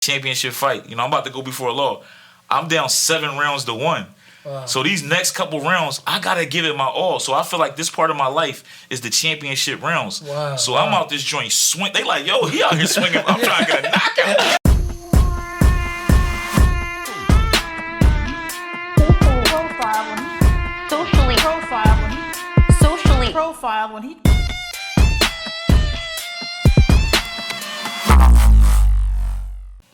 championship fight. You know, I'm about to go before a law. I'm down 7-1. Wow. So these next couple rounds, I gotta give it my all. So I feel like this part of my life is the championship rounds. Wow. So I'm out this joint swing. They like, yo, he out here swinging. I'm trying to get a knockout. Socially profiled when he.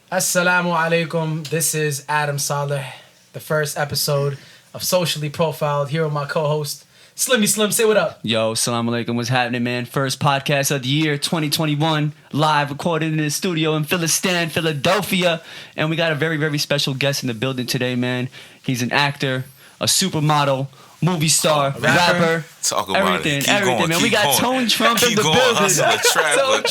Assalamu alaikum. This is Adam Saleh, the first episode of Socially Profiled, here with my co-host Slimmy Slim. Say what up. Yo, assalamu alaikum. What's happening, man? First podcast of the year 2021, live recorded in the studio in Philadelphia, and we got a very, very special guest in the building today, man. He's an actor, a supermodel, movie star, rapper, talk about everything, it. Everything, man. We got Tone Trump in the building. Hustler, traveler,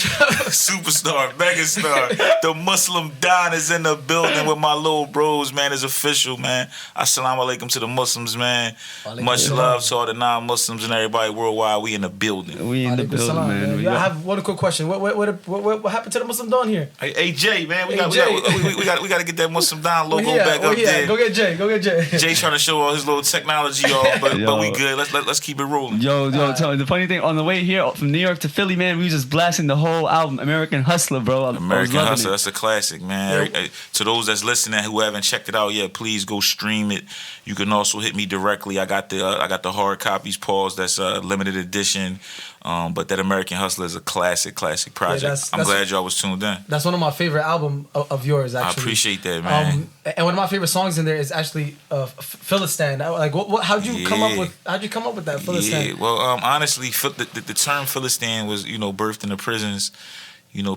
superstar, megastar. The Muslim Don is in the building with my little bros, man. It's official, man. Assalamu alaikum to the Muslims, man. Much love to all the non-Muslims and everybody worldwide. We in the building. We in the building, man. I have one quick question. What happened to the Muslim Don here? Hey, Jay, man. We got to get that Muslim Don logo back up there. Go get Jay. Jay trying to show all his little technology off, but we good. Let's keep it rolling. Yo, tell me the funny thing, on the way here from New York to Philly, man, we was just blasting the whole album, American Hustler, bro. American Hustler, that's a classic, man. Yeah. To those that's listening who haven't checked it out yet, please go stream it. You can also hit me directly. I got the hard copies, pause. That's a limited edition. But that American Hustler is a classic project. Yeah, I'm glad y'all was tuned in. That's one of my favorite albums of yours, actually. I appreciate that, man. And one of my favorite songs in there is actually Philistine. Like, how'd you come up with that Philistine? Yeah, well, honestly, the term Philistine was, birthed in the prisons.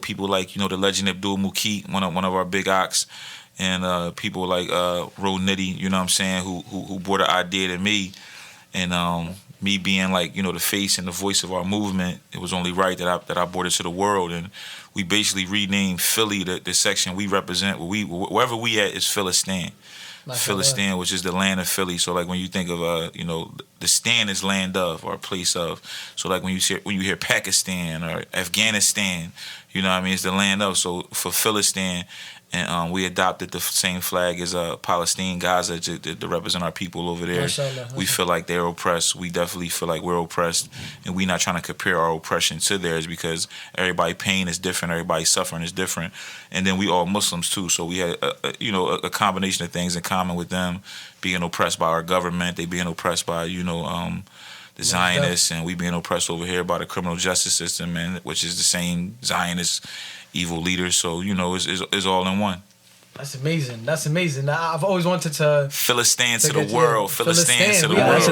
People like, the legend Abdul Muqeet, one of our big ox, and people like Ro Nitty, you know what I'm saying, who brought the idea to me. And me being like, the face and the voice of our movement, it was only right that I brought it to the world. And we basically renamed Philly, the section we represent, wherever we at is Philistine. Philistine, which is the land of Philly. So like when you think of the stand is land of or place of. So like when you hear Pakistan or Afghanistan, it's the land of. So for Philistine, and we adopted the same flag as Palestine, Gaza, to represent our people over there. We feel like they're oppressed. We definitely feel like we're oppressed, and we're not trying to compare our oppression to theirs because everybody's pain is different, everybody's suffering is different, and then we all Muslims too. So we had a combination of things in common with them, being oppressed by our government, they being oppressed by the Zionists, and we being oppressed over here by the criminal justice system, which is the same Zionist evil leaders. So it's all in one. That's amazing. I've always wanted to Philistine to the world. Philistine to the world.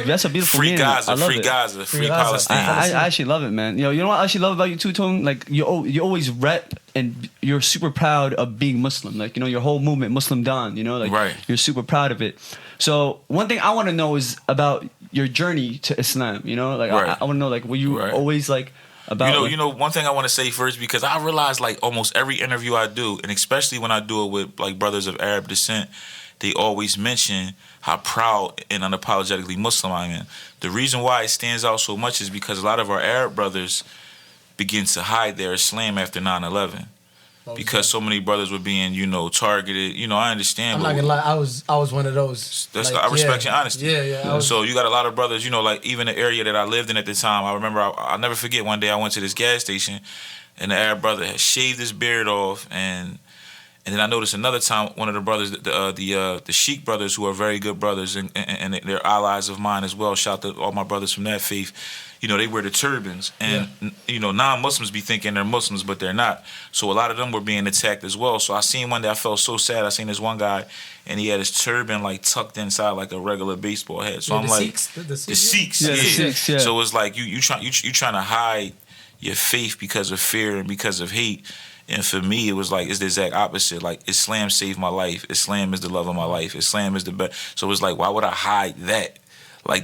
That's a beautiful free meaning. Gaza, free Gaza, free Palestine. I actually love it, man. You know what I actually love about you too, Tone? Like you always rep and you're super proud of being Muslim. Like your whole movement, Muslim Don. Right. You're super proud of it. So one thing I want to know is about your journey to Islam. Right. I want to know, were you always about one thing I want to say first, because I realize almost every interview I do, and especially when I do it with brothers of Arab descent, they always mention how proud and unapologetically Muslim I am. The reason why it stands out so much is because a lot of our Arab brothers begin to hide their Islam after 9/11. Because so many brothers were being, targeted. I understand. I'm not gonna lie, I was one of those. I respect your honesty. Yeah. So you got a lot of brothers, even the area that I lived in at the time. I remember, I'll never forget, one day I went to this gas station, and the Arab brother had shaved his beard off, and then I noticed another time one of the brothers, the Sheikh brothers, who are very good brothers, and they're allies of mine as well. Shout out to all my brothers from that faith. They wear the turbans, and non-Muslims be thinking they're Muslims, but they're not. So a lot of them were being attacked as well. So I seen one day, I felt so sad. I seen this one guy, and he had his turban tucked inside like a regular baseball hat. So I'm like, the Sikhs, yeah. So it's like you trying to hide your faith because of fear and because of hate. And for me, it was it's the exact opposite. Islam saved my life. Islam is the love of my life. Islam is the best. So it's why would I hide that?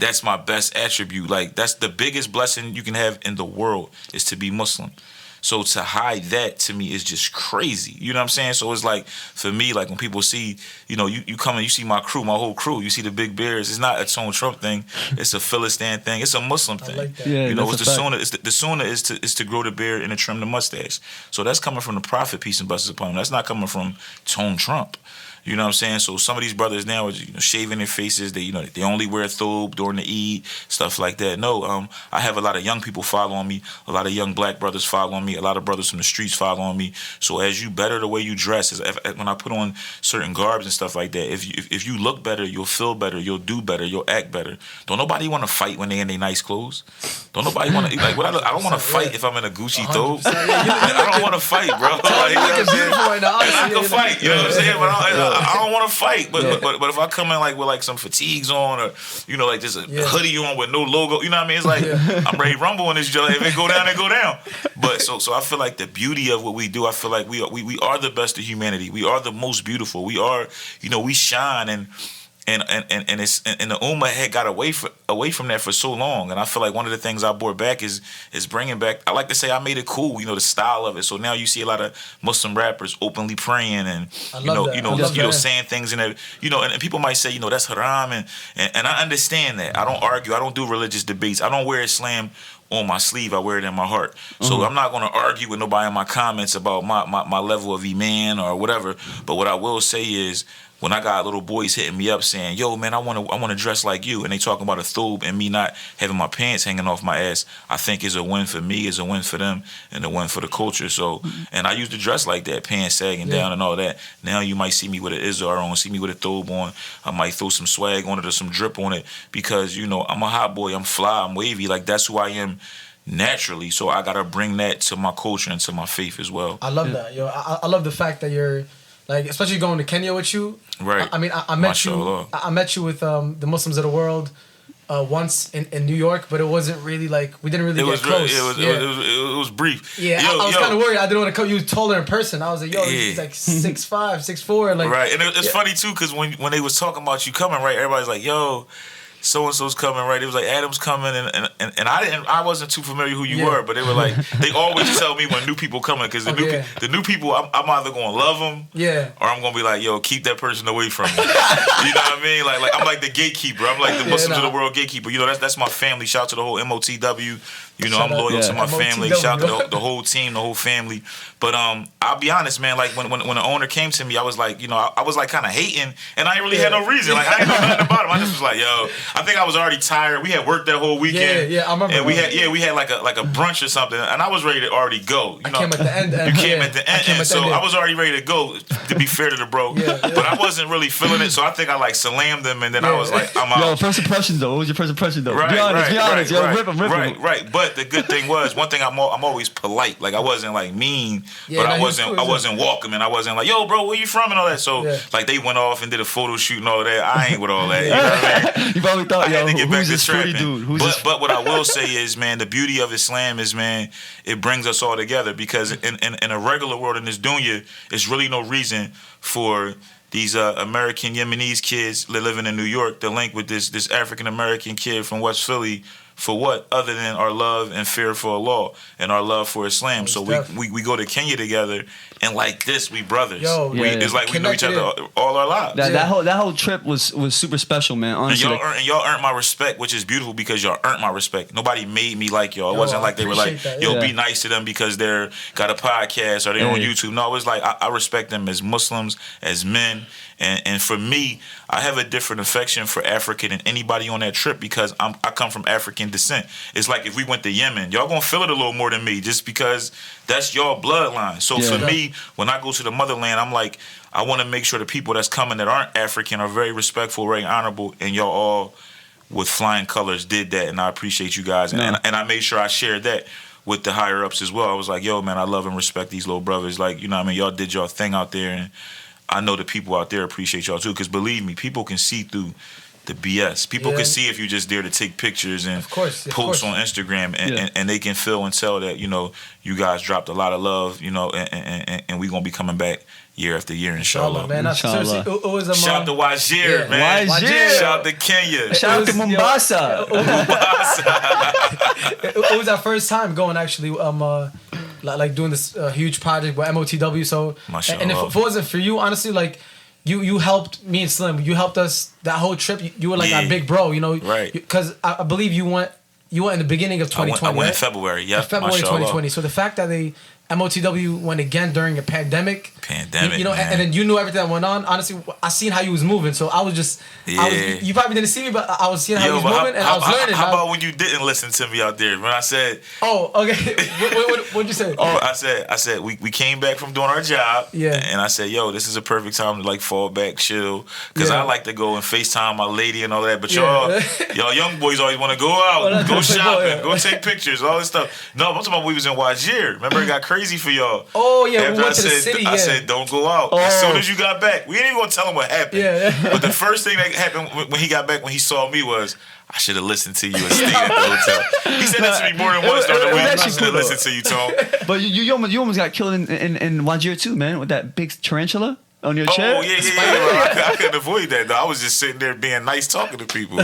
That's my best attribute. That's the biggest blessing you can have in the world, is to be Muslim. So to hide that to me is just crazy. You know what I'm saying? So it's like for me, like when people see, you know, you come and you see my crew, my whole crew, you see the big beards. It's not a Tone Trump thing. It's a Philistine thing. It's a Muslim thing. I like that. Yeah, you know, that's it's a the fact. sunnah. The sunnah is to grow the beard and to trim the mustache. So that's coming from the Prophet, peace and blessings upon him. That's not coming from Tone Trump. You know what I'm saying? So some of these brothers now are, you know, shaving their faces. They, you know, they only wear thobe during the Eid, stuff like that. No, I have a lot of young people following me. A lot of young black brothers following me. A lot of brothers from the streets following me. So as you better the way you dress, when I put on certain garbs and stuff like that, if you look better, you'll feel better, you'll do better, you'll act better. Don't nobody want to fight when they in their nice clothes. Don't nobody want to like. I don't want to fight if I'm in a Gucci thobe. I don't want to fight, bro. Like, you know what I'm saying? Right now, I can fight. You know what I'm saying? But I don't want to fight. But if I come in like with like some fatigues on, or you know, like just a hoodie on with no logo, you know what I mean? It's like I'm ready to rumble in this joint. If it go down, it go down. But so I feel like the beauty of what we do, I feel like we are the best of humanity. We are the most beautiful. We are, you know, we shine and it's and the Ummah had got away from that for so long, and I feel like one of the things I brought back is bringing back. I like to say I made it cool, you know, the style of it. So now you see a lot of Muslim rappers openly praying and saying things in it, you know, and people might say, you know, that's haram, and I understand that. I don't argue. I don't do religious debates. I don't wear Islam on my sleeve. I wear it in my heart. So I'm not going to argue with nobody in my comments about my level of iman or whatever. But what I will say is, when I got little boys hitting me up saying, "Yo, man, I want to dress like you," and they talking about a thobe and me not having my pants hanging off my ass, I think is a win for me, is a win for them, and a win for the culture. So, and I used to dress like that, pants sagging down and all that. Now you might see me with an izar on, see me with a thobe on. I might throw some swag on it or some drip on it because, you know, I'm a hot boy, I'm fly, I'm wavy. Like, that's who I am naturally. So I gotta bring that to my culture and to my faith as well. I love that, yo. I love the fact that you're, like, especially going to Kenya with you. Right. I mean, I met you. I met you with the Muslims of the world once in New York, but it wasn't really like we didn't really get close. It was brief. Yeah, I was kind of worried. I didn't want to come. You taller in person. I was like, yo, he's like 6'5", 6'4", like. Right, and it's funny too because when they was talking about you coming, right, everybody's like, yo, so and so's coming, right? It was like Adam's coming, and I wasn't too familiar who you were, but they were like, they always tell me when new people coming because the new people I'm either gonna love them, or I'm gonna be like, yo, keep that person away from me. You know what I mean? Like I'm like the gatekeeper. I'm like the Muslims of the world gatekeeper. You know, that's my family. Shout out to the whole MOTW. You know, I'm loyal to my family. Shout out to the whole team, the whole family. But I'll be honest, man. Like when the owner came to me, I was like, you know, I was like kind of hating, and I ain't really had no reason. Like I didn't know nothing about him. I just was like, yo, I think I was already tired. We had worked that whole weekend. Yeah, I remember. And we had like a brunch or something, and I was ready to already go. You know, came at the end. You came at the end, so I was already ready to go. To be fair to the bro, but I wasn't really feeling it, so I think I like slammed him, and then I was like, I'm out. Yo, first impression though. What was your first impression though? Right, be honest. Yo, rip him. Right. But the good thing was, one thing I'm always polite. Like I wasn't like mean, but I wasn't walking, and I wasn't like, yo, bro, where you from and all that. So like they went off and did a photo shoot and all that. I ain't with all that. You know what I mean? You probably thought, yo, who's this trapping. pretty dude? But what I will say is, man, the beauty of Islam is, man, it brings us all together because in a regular world in this dunya, it's really no reason for these American Yemenis kids living in New York to link with this African American kid from West Philly. For what other than our love and fear for Allah and our love for Islam? So we go to Kenya together, and like this, we brothers. It's like we know each other all our lives. That whole trip was super special, man. Honestly, and y'all earned my respect, which is beautiful because y'all earned my respect. Nobody made me like y'all. It wasn't like they were like, be nice to them because they're got a podcast or they're on YouTube. No, it was like I respect them as Muslims, as men. And for me, I have a different affection for Africa than anybody on that trip because I come from African descent. It's like if we went to Yemen, y'all gonna feel it a little more than me just because that's y'all bloodline. So for me, when I go to the motherland, I'm like, I want to make sure the people that's coming that aren't African are very respectful, very honorable, and y'all all with flying colors did that, and I appreciate you guys. And I made sure I shared that with the higher ups as well. I was like, yo, man, I love and respect these little brothers. Like, you know what I mean? Y'all did y'all thing out there, and I know the people out there appreciate y'all too, because believe me, people can see through the BS. People can see if you're just there to take pictures and post on Instagram, and they can feel and tell that, you know, you guys dropped a lot of love, you know, and we're going to be coming back year after year, inshallah. Man, seriously, it was shout out to Wajir, man. Wajir. Shout out to Kenya. Shout out to Mombasa. It was our first time going actually like doing this huge project with MOTW. So, and if it wasn't for you, honestly, like you helped me and Slim. You helped us that whole trip. You were like our big bro, you know, right? Because I believe you went in the beginning of 2020. I went in February. Yeah, February 2020. So the fact that MOTW went again during a pandemic, you know, and then you knew everything that went on. Honestly, I seen how you was moving, so I was just, you probably didn't see me, but I was seeing how you was moving, and I was learning. How about when you didn't listen to me out there? When I said, oh, okay, what'd you say? Oh, I said we came back from doing our job, and I said, yo, this is a perfect time to like fall back, chill, because I like to go and FaceTime my lady and all that, but y'all young boys always want to go out, go shopping, go take pictures, all this stuff. No, I'm talking about we was in Wajir. Remember, it got crazy for y'all. Oh yeah, we went to the city. I said, don't go out. As soon as you got back, we ain't even gonna tell him what happened. But the first thing that happened when he got back, when he saw me, was I should have listened to you and stayed at the hotel. He said that to me more than once during the week. I should have listened to you, Tom. But you almost got killed in Wajir too, man, with that big tarantula on your chair. Oh yeah. I couldn't avoid that though. I was just sitting there being nice, talking to people.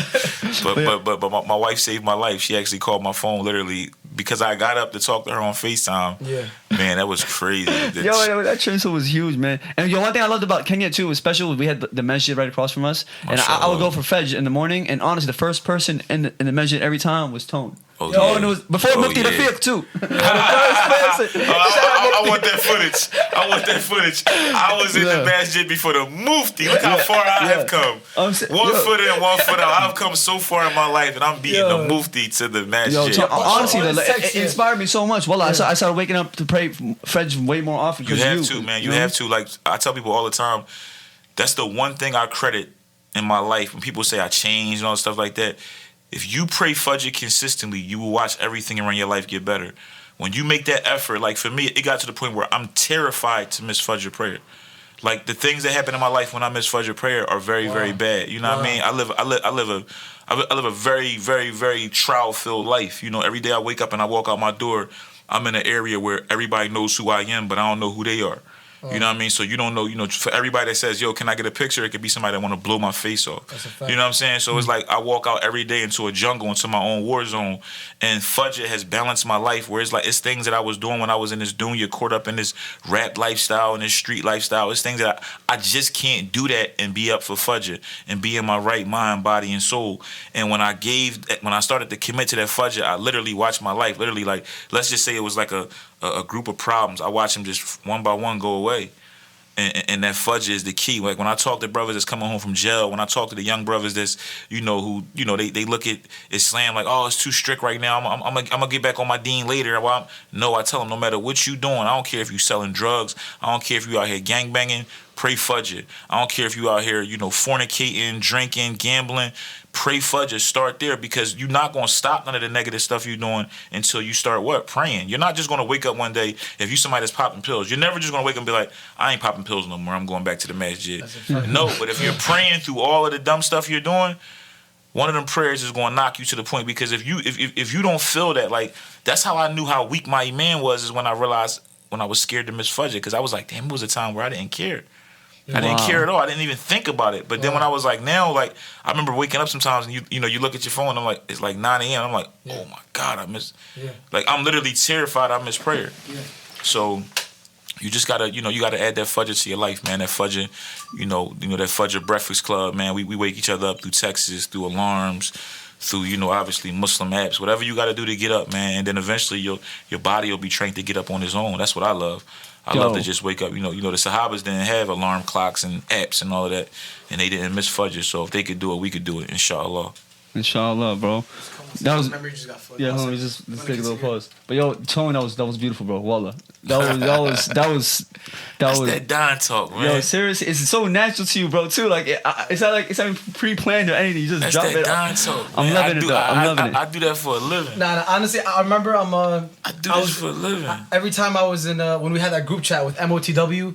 But my wife saved my life. She actually called my phone literally because I got up to talk to her on FaceTime. Yeah. Man, that was crazy. Yo, that tarantula was huge, man. And one thing I loved about Kenya too, especially we had the masjid right across from us, and I would go for Fajr in the morning, and honestly, the first person in the masjid every time was Tone. And it was before Mufti Rafiq too. I want that footage. I was in the masjid before the Mufti. Look how far I have come. One foot in, 1 foot out. I've come so far in my life, and I'm beating the Mufti to the masjid. Honestly, it inspired me so much. Well, I started waking up to pray Fajr way more often. You have to, man. You have to. Like I tell people all the time, that's the one thing I credit in my life. When people say I changed and all stuff like that, if you pray Fajr consistently, you will watch everything around your life get better. When you make that effort, like for me, it got to the point where I'm terrified to miss Fajr prayer. Like the things that happen in my life when I miss Fajr prayer are very, very bad. You know what I mean? I live a very, very, very trial-filled life. You know, every day I wake up and I walk out my door, I'm in an area where everybody knows who I am, but I don't know who they are. You know what I mean? So you don't know, for everybody that says, yo, can I get a picture? It could be somebody that want to blow my face off. You know what I'm saying? So it's like I walk out every day into a jungle, into my own war zone, and Fajr has balanced my life where it's like, it's things that I was doing when I was in this dunya, caught up in this rap lifestyle and this street lifestyle. It's things that I just can't do that and be up for Fajr and be in my right mind, body, and soul. And when I started to commit to that Fajr, I literally watched my life, literally like, let's just say it was like a group of problems. I watch them just one by one go away. And that Fajr is the key. Like when I talk to brothers that's coming home from jail, when I talk to the young brothers that's, who, they look at Islam like, oh, it's too strict right now. I'm gonna get back on my deen later. I tell them no matter what you doing, I don't care if you selling drugs. I don't care if you out here gangbanging, pray Fajr. I don't care if you out here, fornicating, drinking, gambling. Pray Fajr, start there, because you're not going to stop none of the negative stuff you're doing until you start praying. You're not just going to wake up one day, if you somebody that's popping pills, you're never just going to wake up and be like, I ain't popping pills no more, I'm going back to the masjid. No, but if you're praying through all of the dumb stuff you're doing, one of them prayers is going to knock you to the point, because if you don't feel that, like, that's how I knew how weak my iman was, is when I realized when I was scared to miss Fajr, because I was like, damn, it was a time where I didn't care. I didn't care at all. I didn't even think about it. But then when I was like, now, like, I remember waking up sometimes and you look at your phone, I'm like, it's like 9 a.m. I'm like, oh my God, I miss. Like, I'm literally terrified I miss prayer. So you just gotta, you gotta add that Fajr to your life, man. That Fajr, that Fajr Breakfast Club, man. We wake each other up through texts, through alarms, through, obviously Muslim apps, whatever you gotta do to get up, man. And then eventually your body will be trained to get up on its own. That's what I love. I love to just wake up. The Sahabas didn't have alarm clocks and apps and all of that, and they didn't miss Fajr. So if they could do it, we could do it, inshallah. Inshallah, bro. That was hold on, just take a little pause. But yo, Tone, that was beautiful, bro. Wallah, that was that Don talk, man. Yo, seriously, it's so natural to you, bro. Too, like it's not pre-planned or anything. You just that's drop that it. Don talk. I'm loving it, though. I'm loving it. I do that for a living. Nah, honestly, I remember I do this for a living. Every time I was in when we had that group chat with MOTW,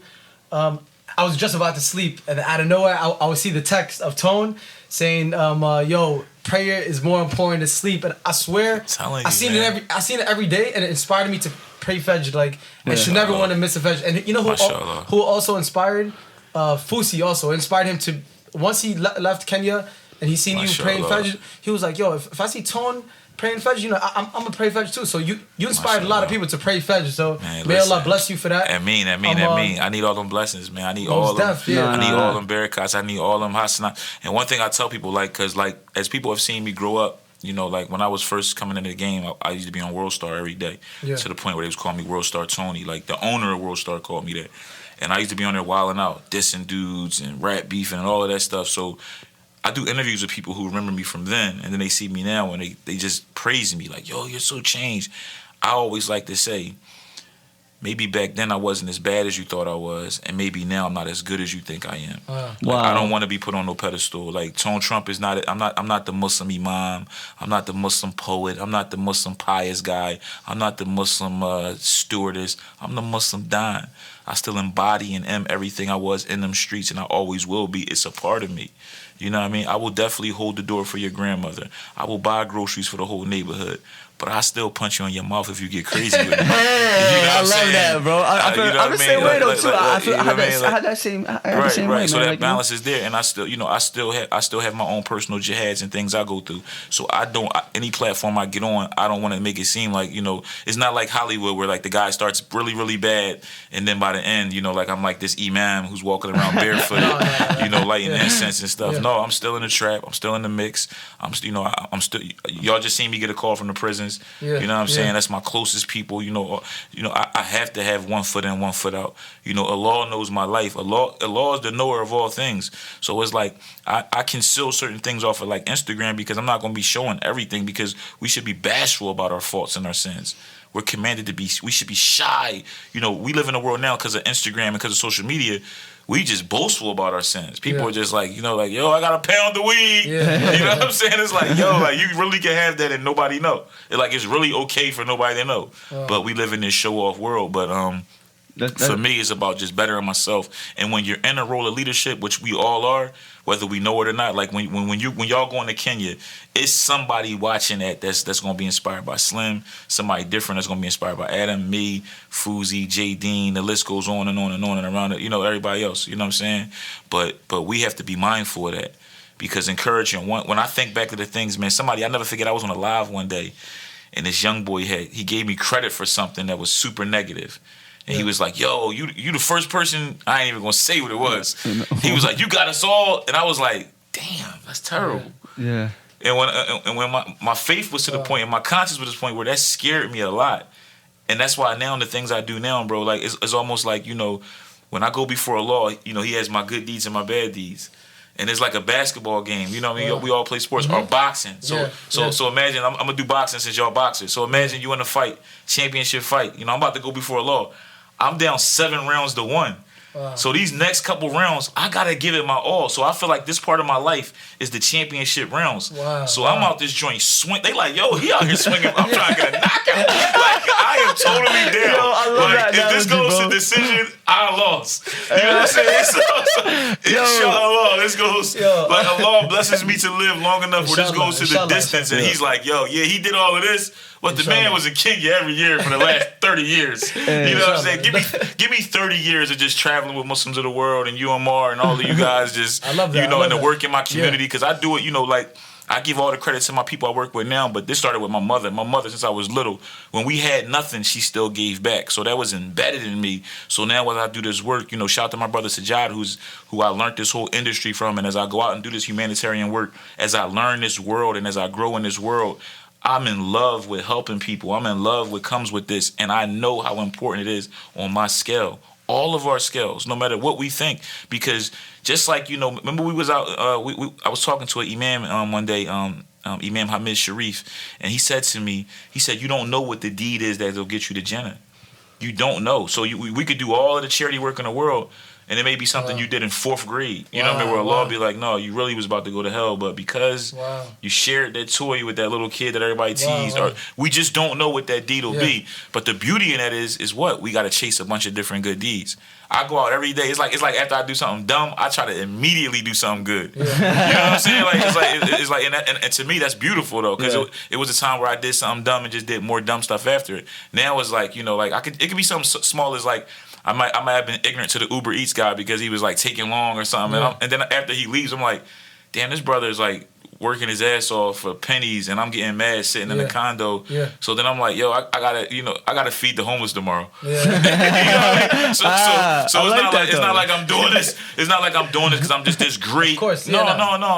I was just about to sleep, and out of nowhere, I would see the text of Tone saying, "Yo, prayer is more important than sleep." And I swear, I seen it every day, and it inspired me to pray Fajr. Like, I should never want to miss a Fajr. And you know who also inspired? Fusi also inspired him to, once he left Kenya and he seen you praying Fajr, he was like, "Yo, if I see Tone praying Fajr. You know, I'm a pray Fajr too. So you inspired a lot of Mashallah. people to pray Fajr. So Man, may Allah listen. bless you for that. I mean. I need all them blessings, man. I need all them. def, yeah. I need all them barakats. I need all them hasanat. And one thing I tell people, like, cause like as people have seen me grow up, you know, like when I was first coming into the game, I used to be on World Star every day, to the point where they was calling me World Star Tony. Like the owner of World Star called me that, and I used to be on there wilding out, dissing dudes and rap beefing and all of that stuff. So I do interviews with people who remember me from then, and then they see me now and they just praising me like, yo, you're so changed. I always like to say, maybe back then I wasn't as bad as you thought I was, and maybe now I'm not as good as you think I am. Wow. Like, I don't want to be put on no pedestal. Like Tone Trump is not. I'm not the Muslim imam. I'm not the Muslim poet. I'm not the Muslim pious guy. I'm not the Muslim stewardess. I'm the Muslim Don. I still embody and am everything I was in them streets, and I always will be. It's a part of me. You know what I mean? I will definitely hold the door for your grandmother. I will buy groceries for the whole neighborhood. But I still punch you on your mouth if you get crazy with me. Hey, You know I what love I'm that, saying? bro. I'm the same way though too. I feel I have that same way. So Man. that Like, balance is there, and I still have my own personal jihads and things I go through. So any platform I get on, I don't want to make it seem like, you know, it's not like Hollywood where like the guy starts really really bad, and then by the end, you know, like I'm like this imam who's walking around barefoot, you know, lighting incense and stuff. Yeah. No, I'm still in the trap. I'm still in the mix. I'm still. Y'all just seen me get a call from the prisons. Yeah. You know what I'm saying? That's my closest people. You know, I have to have one foot in, one foot out. You know, Allah knows my life. Allah is the knower of all things. So it's like I conceal certain things off of like Instagram because I'm not going to be showing everything, because we should be bashful about our faults and our sins. We're commanded to be. We should be shy. You know, we live in a world now because of Instagram and because of social media. We just boastful about our sins. People are just like, you know, like, yo, I got a pound of weed. Yeah. You know what I'm saying? It's like, yo, like you really can have that and nobody know. It's really okay for nobody to know. But we live in this show off world. But for me, it's about just bettering myself. And when you're in a role of leadership, which we all are, whether we know it or not, like when y'all going to Kenya, it's somebody watching that's going to be inspired by Slim, somebody different that's going to be inspired by Adam, me, Fuzi, J. Dean. The list goes on and on and on and around it. You know, everybody else. You know what I'm saying? But we have to be mindful of that, because encouraging. When I think back to the things, man, I never forget. I was on a live one day, and this young boy he gave me credit for something that was super negative. And he was like, yo, you the first person, I ain't even gonna say what it was. He was like, you got us all. And I was like, damn, that's terrible. Yeah. And when my faith was to the point, and my conscience was to the point where that scared me a lot. And that's why now the things I do now, bro, like it's almost like, you know, when I go before Allah, you know, he has my good deeds and my bad deeds. And it's like a basketball game, you know what I mean? We all play sports, or boxing. So imagine, I'm gonna do boxing since y'all boxers. So imagine you in a fight, championship fight. You know, I'm about to go before Allah. I'm down 7 rounds to 1. Wow. So these next couple rounds, I gotta give it my all. So I feel like this part of my life is the championship rounds. Wow. So I'm out this joint swing. They like, yo, he out here swinging. I'm trying to get a knockout. Like, I am totally down. Yo, I love like, that if this analogy, goes bro. to decision, I lost. You know what I'm saying? So, inshallah, this goes. Like Allah blesses me to live long enough where this goes to the distance, and he's like, yo, yeah, he did all of this. But the man was in Kenya every year for the last 30 years. You know what I'm saying? Give me 30 years of just traveling with Muslims of the world and UMR and all of you guys just, I love that. you know, and the work in my community. Because I do it, you know, like, I give all the credit to my people I work with now, but this started with my mother. My mother, since I was little, when we had nothing, she still gave back. So that was embedded in me. So now as I do this work, you know, shout out to my brother Sajjad, who I learned this whole industry from. And as I go out and do this humanitarian work, as I learn this world and as I grow in this world, I'm in love with helping people. I'm in love with what comes with this. And I know how important it is on my scale. All of our scales, no matter what we think. Because just like, you know, remember we was out, I was talking to an imam one day, Imam Hamid Sharif, and he said to me, you don't know what the deed is that will get you to Jannah. You don't know. So we could do all of the charity work in the world, and it may be something you did in 4th grade. You know what I mean? Where Allah be like, no, you really was about to go to hell, but because you shared that toy with that little kid that everybody teased, or we just don't know what that deed will be. But the beauty in that is what? We got to chase a bunch of different good deeds. I go out every day. It's like after I do something dumb, I try to immediately do something good. You know what I'm saying? Like it's like and to me that's beautiful though, because it was a time where I did something dumb and just did more dumb stuff after it. Now it's like, you know, like it could be something small as like I might have been ignorant to the Uber Eats guy because he was like taking long or something, and then after he leaves, I'm like, damn, this brother is like working his ass off for pennies, and I'm getting mad sitting in the condo. Yeah. So then I'm like, yo, I gotta feed the homeless tomorrow. Yeah. You know what I mean? So it's not like I'm doing this. It's not like I'm doing this because I'm just this great. Of course. No,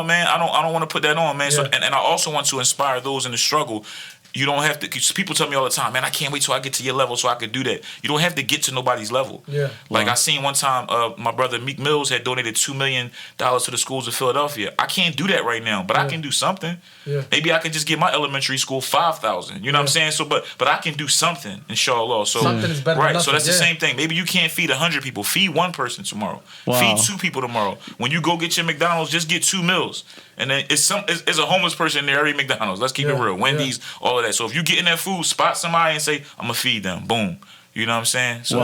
man. I don't want to put that on, man. Yeah. So and I also want to inspire those in the struggle. You don't have to. 'Cause people tell me all the time, man, I can't wait till I get to your level so I could do that. You don't have to get to nobody's level. Yeah. Like I seen one time, my brother Meek Mills had donated $2 million to the schools of Philadelphia. I can't do that right now, but I can do something. Yeah. Maybe I can just give my elementary school 5,000. You know what I'm saying? So, but I can do something, inshallah. So something is better than nothing. So that's the same thing. Maybe you can't feed 100 people. Feed one person tomorrow. Wow. Feed 2 people tomorrow. When you go get your McDonald's, just get 2 meals. And then it's a homeless person there every McDonald's. Let's keep it real. Wendy's, all of that. So if you get in that food, spot somebody and say, I'm gonna feed them. Boom. You know what I'm saying? So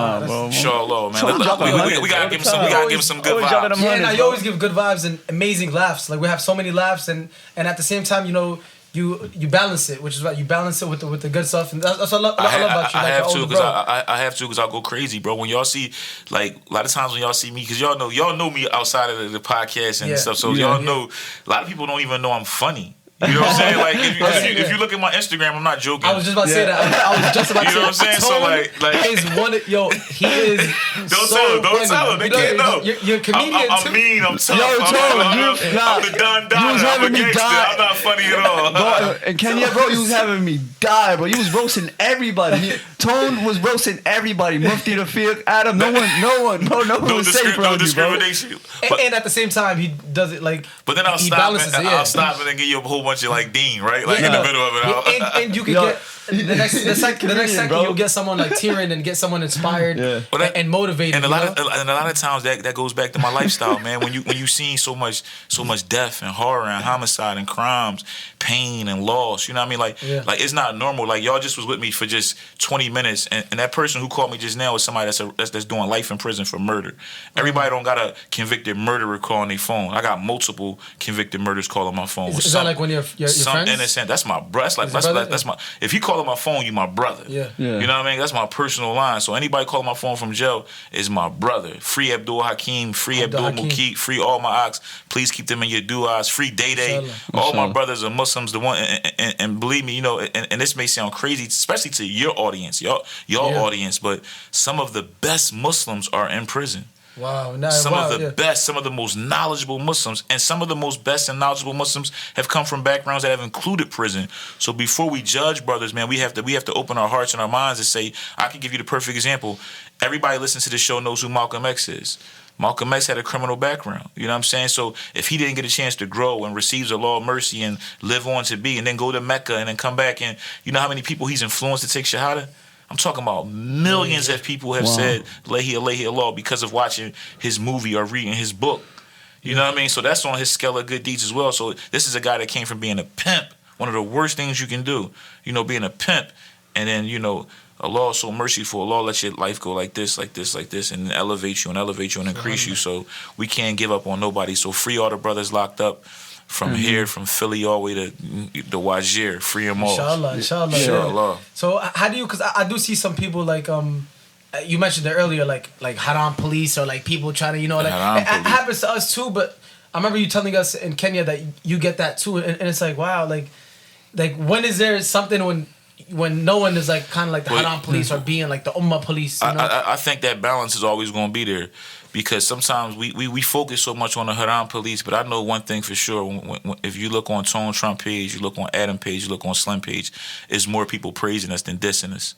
inshallah, man. We gotta give him some good vibes. Yeah, and you always give good vibes and amazing laughs. Like we have so many laughs, and at the same time, you balance it, which is right. You balance it with the good stuff, and that's what I love about you. I have to because I'll go crazy, bro. When y'all see, like a lot of times when y'all see me, because y'all know me outside of the podcast and stuff, so y'all know a lot of people don't even know I'm funny. You know what I'm saying? Like if you look at my Instagram, I'm not joking. I was just about to say that. I was just about to say that. You know what I'm saying? So like is one he is. Don't tell him. They can't know. You're a comedian I'm too. mean. I'm tough. I'm the Don Dada. You was having me die. I'm not funny at all. Bro, and Kenya, bro, you was having me die, bro. You was roasting everybody. Tone was roasting everybody. Mufti, Rafiq, Adam. No one was safe around you, bro. Discrimination. And at the same time, he does it like. But then I'll he stop. balances it. I'll stop and then give you a whole bunch of like Dean, right? Like in the middle of it. And you can get the next second you'll get someone like tearing and get someone inspired and motivated. And a lot of times that goes back to my lifestyle, man. When you seen so much death and horror and homicide and crimes, pain and loss, you know what I mean? Like it's not normal. Like y'all just was with me for just 20 minutes, and that person who called me just now is somebody that's doing life in prison for murder. Everybody don't got a convicted murderer calling their phone. I got multiple convicted murders calling my phone. Is that like when your some friends? Innocent. That's my bro. That's my. If he calling my phone, you my brother. Yeah. You know what I mean? That's my personal line. So anybody calling my phone from jail is my brother. Free Abdul Hakim. Free Abdul Mukeet. Free all my ox. Please keep them in your du'as. Free Day Day. All my brothers are Muslims. The one and believe me, and this may sound crazy, especially to your audience, your audience, but some of the best Muslims are in prison. Wow. Some of the best, some of the most knowledgeable Muslims, and some of the most best and knowledgeable Muslims have come from backgrounds that have included prison. So before we judge brothers, man, we have to open our hearts and our minds and say, I can give you the perfect example. Everybody listens to this show knows who Malcolm X is. Malcolm X had a criminal background. You know what I'm saying? So if he didn't get a chance to grow and receives a law of mercy and live on to be and then go to Mecca and then come back, and you know how many people he's influenced to take Shahada? I'm talking about millions of people have said Lahi Allah because of watching his movie or reading his book. You know what I mean? So that's on his scale of good deeds as well. So this is a guy that came from being a pimp, one of the worst things you can do, being a pimp, and then, Allah is so merciful. Allah lets your life go like this, and elevate you and increase you. So we can't give up on nobody. So free all the brothers locked up. From here, from Philly all the way to the Wajir, free them all. Inshallah. So how do you? Because I do see some people like you mentioned it earlier, like haram police or like people trying to it happens to us too. But I remember you telling us in Kenya that you get that too, and it's like wow, like when is there something when no one is like kind of like the haram police or being like the ummah police? I think that balance is always going to be there. Because sometimes we focus so much on the haram police, but I know one thing for sure. When, if you look on Tone Trump page, you look on Adam page, you look on Slim page, it's more people praising us than dissing us.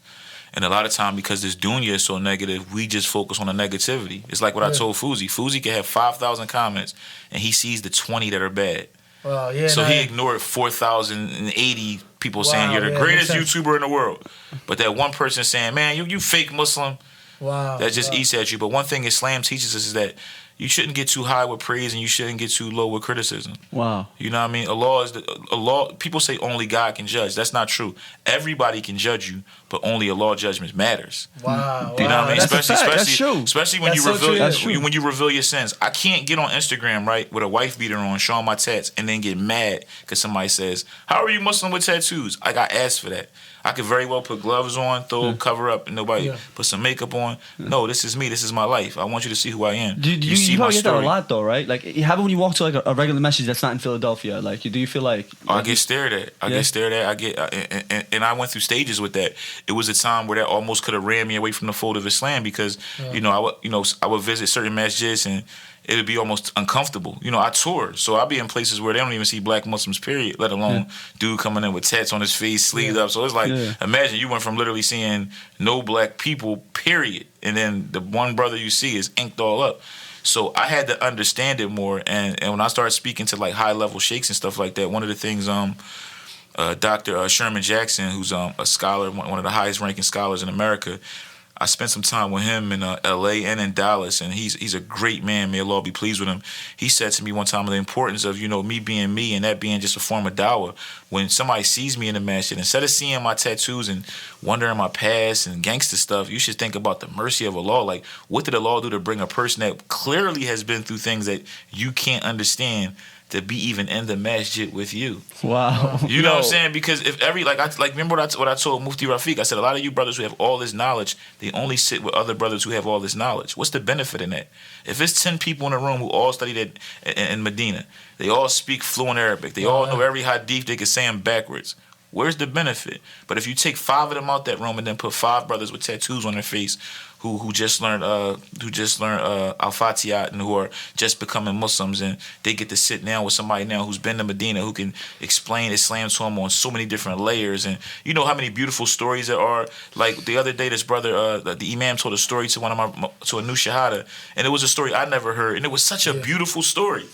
And a lot of time, because this dunya is so negative, we just focus on the negativity. It's like what I told Fuzi. Fuzi can have 5,000 comments, and he sees the 20 that are bad. So he ignored 4,080 people saying you're the greatest YouTuber in the world. But that one person saying, man, you fake Muslim. Wow. That just eats at you. But one thing Islam teaches us is that you shouldn't get too high with praise and you shouldn't get too low with criticism. Wow. You know what I mean? Allah. People say only God can judge. That's not true. Everybody can judge you, but only a law judgment matters. Wow. You know what I mean? That's a fact. That's true. Especially when That's so true. That's true. when you reveal your sins. I can't get on Instagram, right, with a wife beater on, showing my tats, and then get mad because somebody says, "How are you Muslim with tattoos?" I got asked for that. I could very well put gloves on, cover up, and nobody put some makeup on. No, this is me. This is my life. I want you to see who I am. You probably get that a lot though, right? Like, how about when you walk to like a regular message that's not in Philadelphia? Like, do you feel like? I get stared at. I get, and I went through stages with that. It was a time where that almost could have ran me away from the fold of Islam because I would visit certain masjids and it would be almost uncomfortable. I tour, so I'll be in places where they don't even see black Muslims, period, let alone dude coming in with tats on his face, sleeved up. So it's like, imagine you went from literally seeing no black people, period, and then the one brother you see is inked all up. So I had to understand it more, and when I started speaking to like high-level sheikhs and stuff like that, one of the things Dr. Sherman Jackson, who's a scholar, one of the highest-ranking scholars in America, I spent some time with him in L.A. and in Dallas, and he's a great man. May Allah be pleased with him. He said to me one time the importance of me being me and that being just a form of dawah. When somebody sees me in the masjid, instead of seeing my tattoos and wondering my past and gangster stuff, you should think about the mercy of Allah. Like, what did Allah do to bring a person that clearly has been through things that you can't understand to be even in the masjid with you? Wow. You know what I'm saying? Because if remember what I told Mufti Rafiq? I said a lot of you brothers who have all this knowledge, they only sit with other brothers who have all this knowledge. What's the benefit in that? If it's 10 people in a room who all studied in Medina, they all speak fluent Arabic, they all know every hadith, they can say them backwards. Where's the benefit? But if you take 5 of them out that room and then put 5 brothers with tattoos on their face who just learned Al-Fatiha and who are just becoming Muslims, and they get to sit down with somebody now who's been to Medina, who can explain Islam to them on so many different layers, and you know how many beautiful stories there are. Like the other day, this brother, the Imam, told a story to to a new Shahada, and it was a story I never heard, and it was such a beautiful story.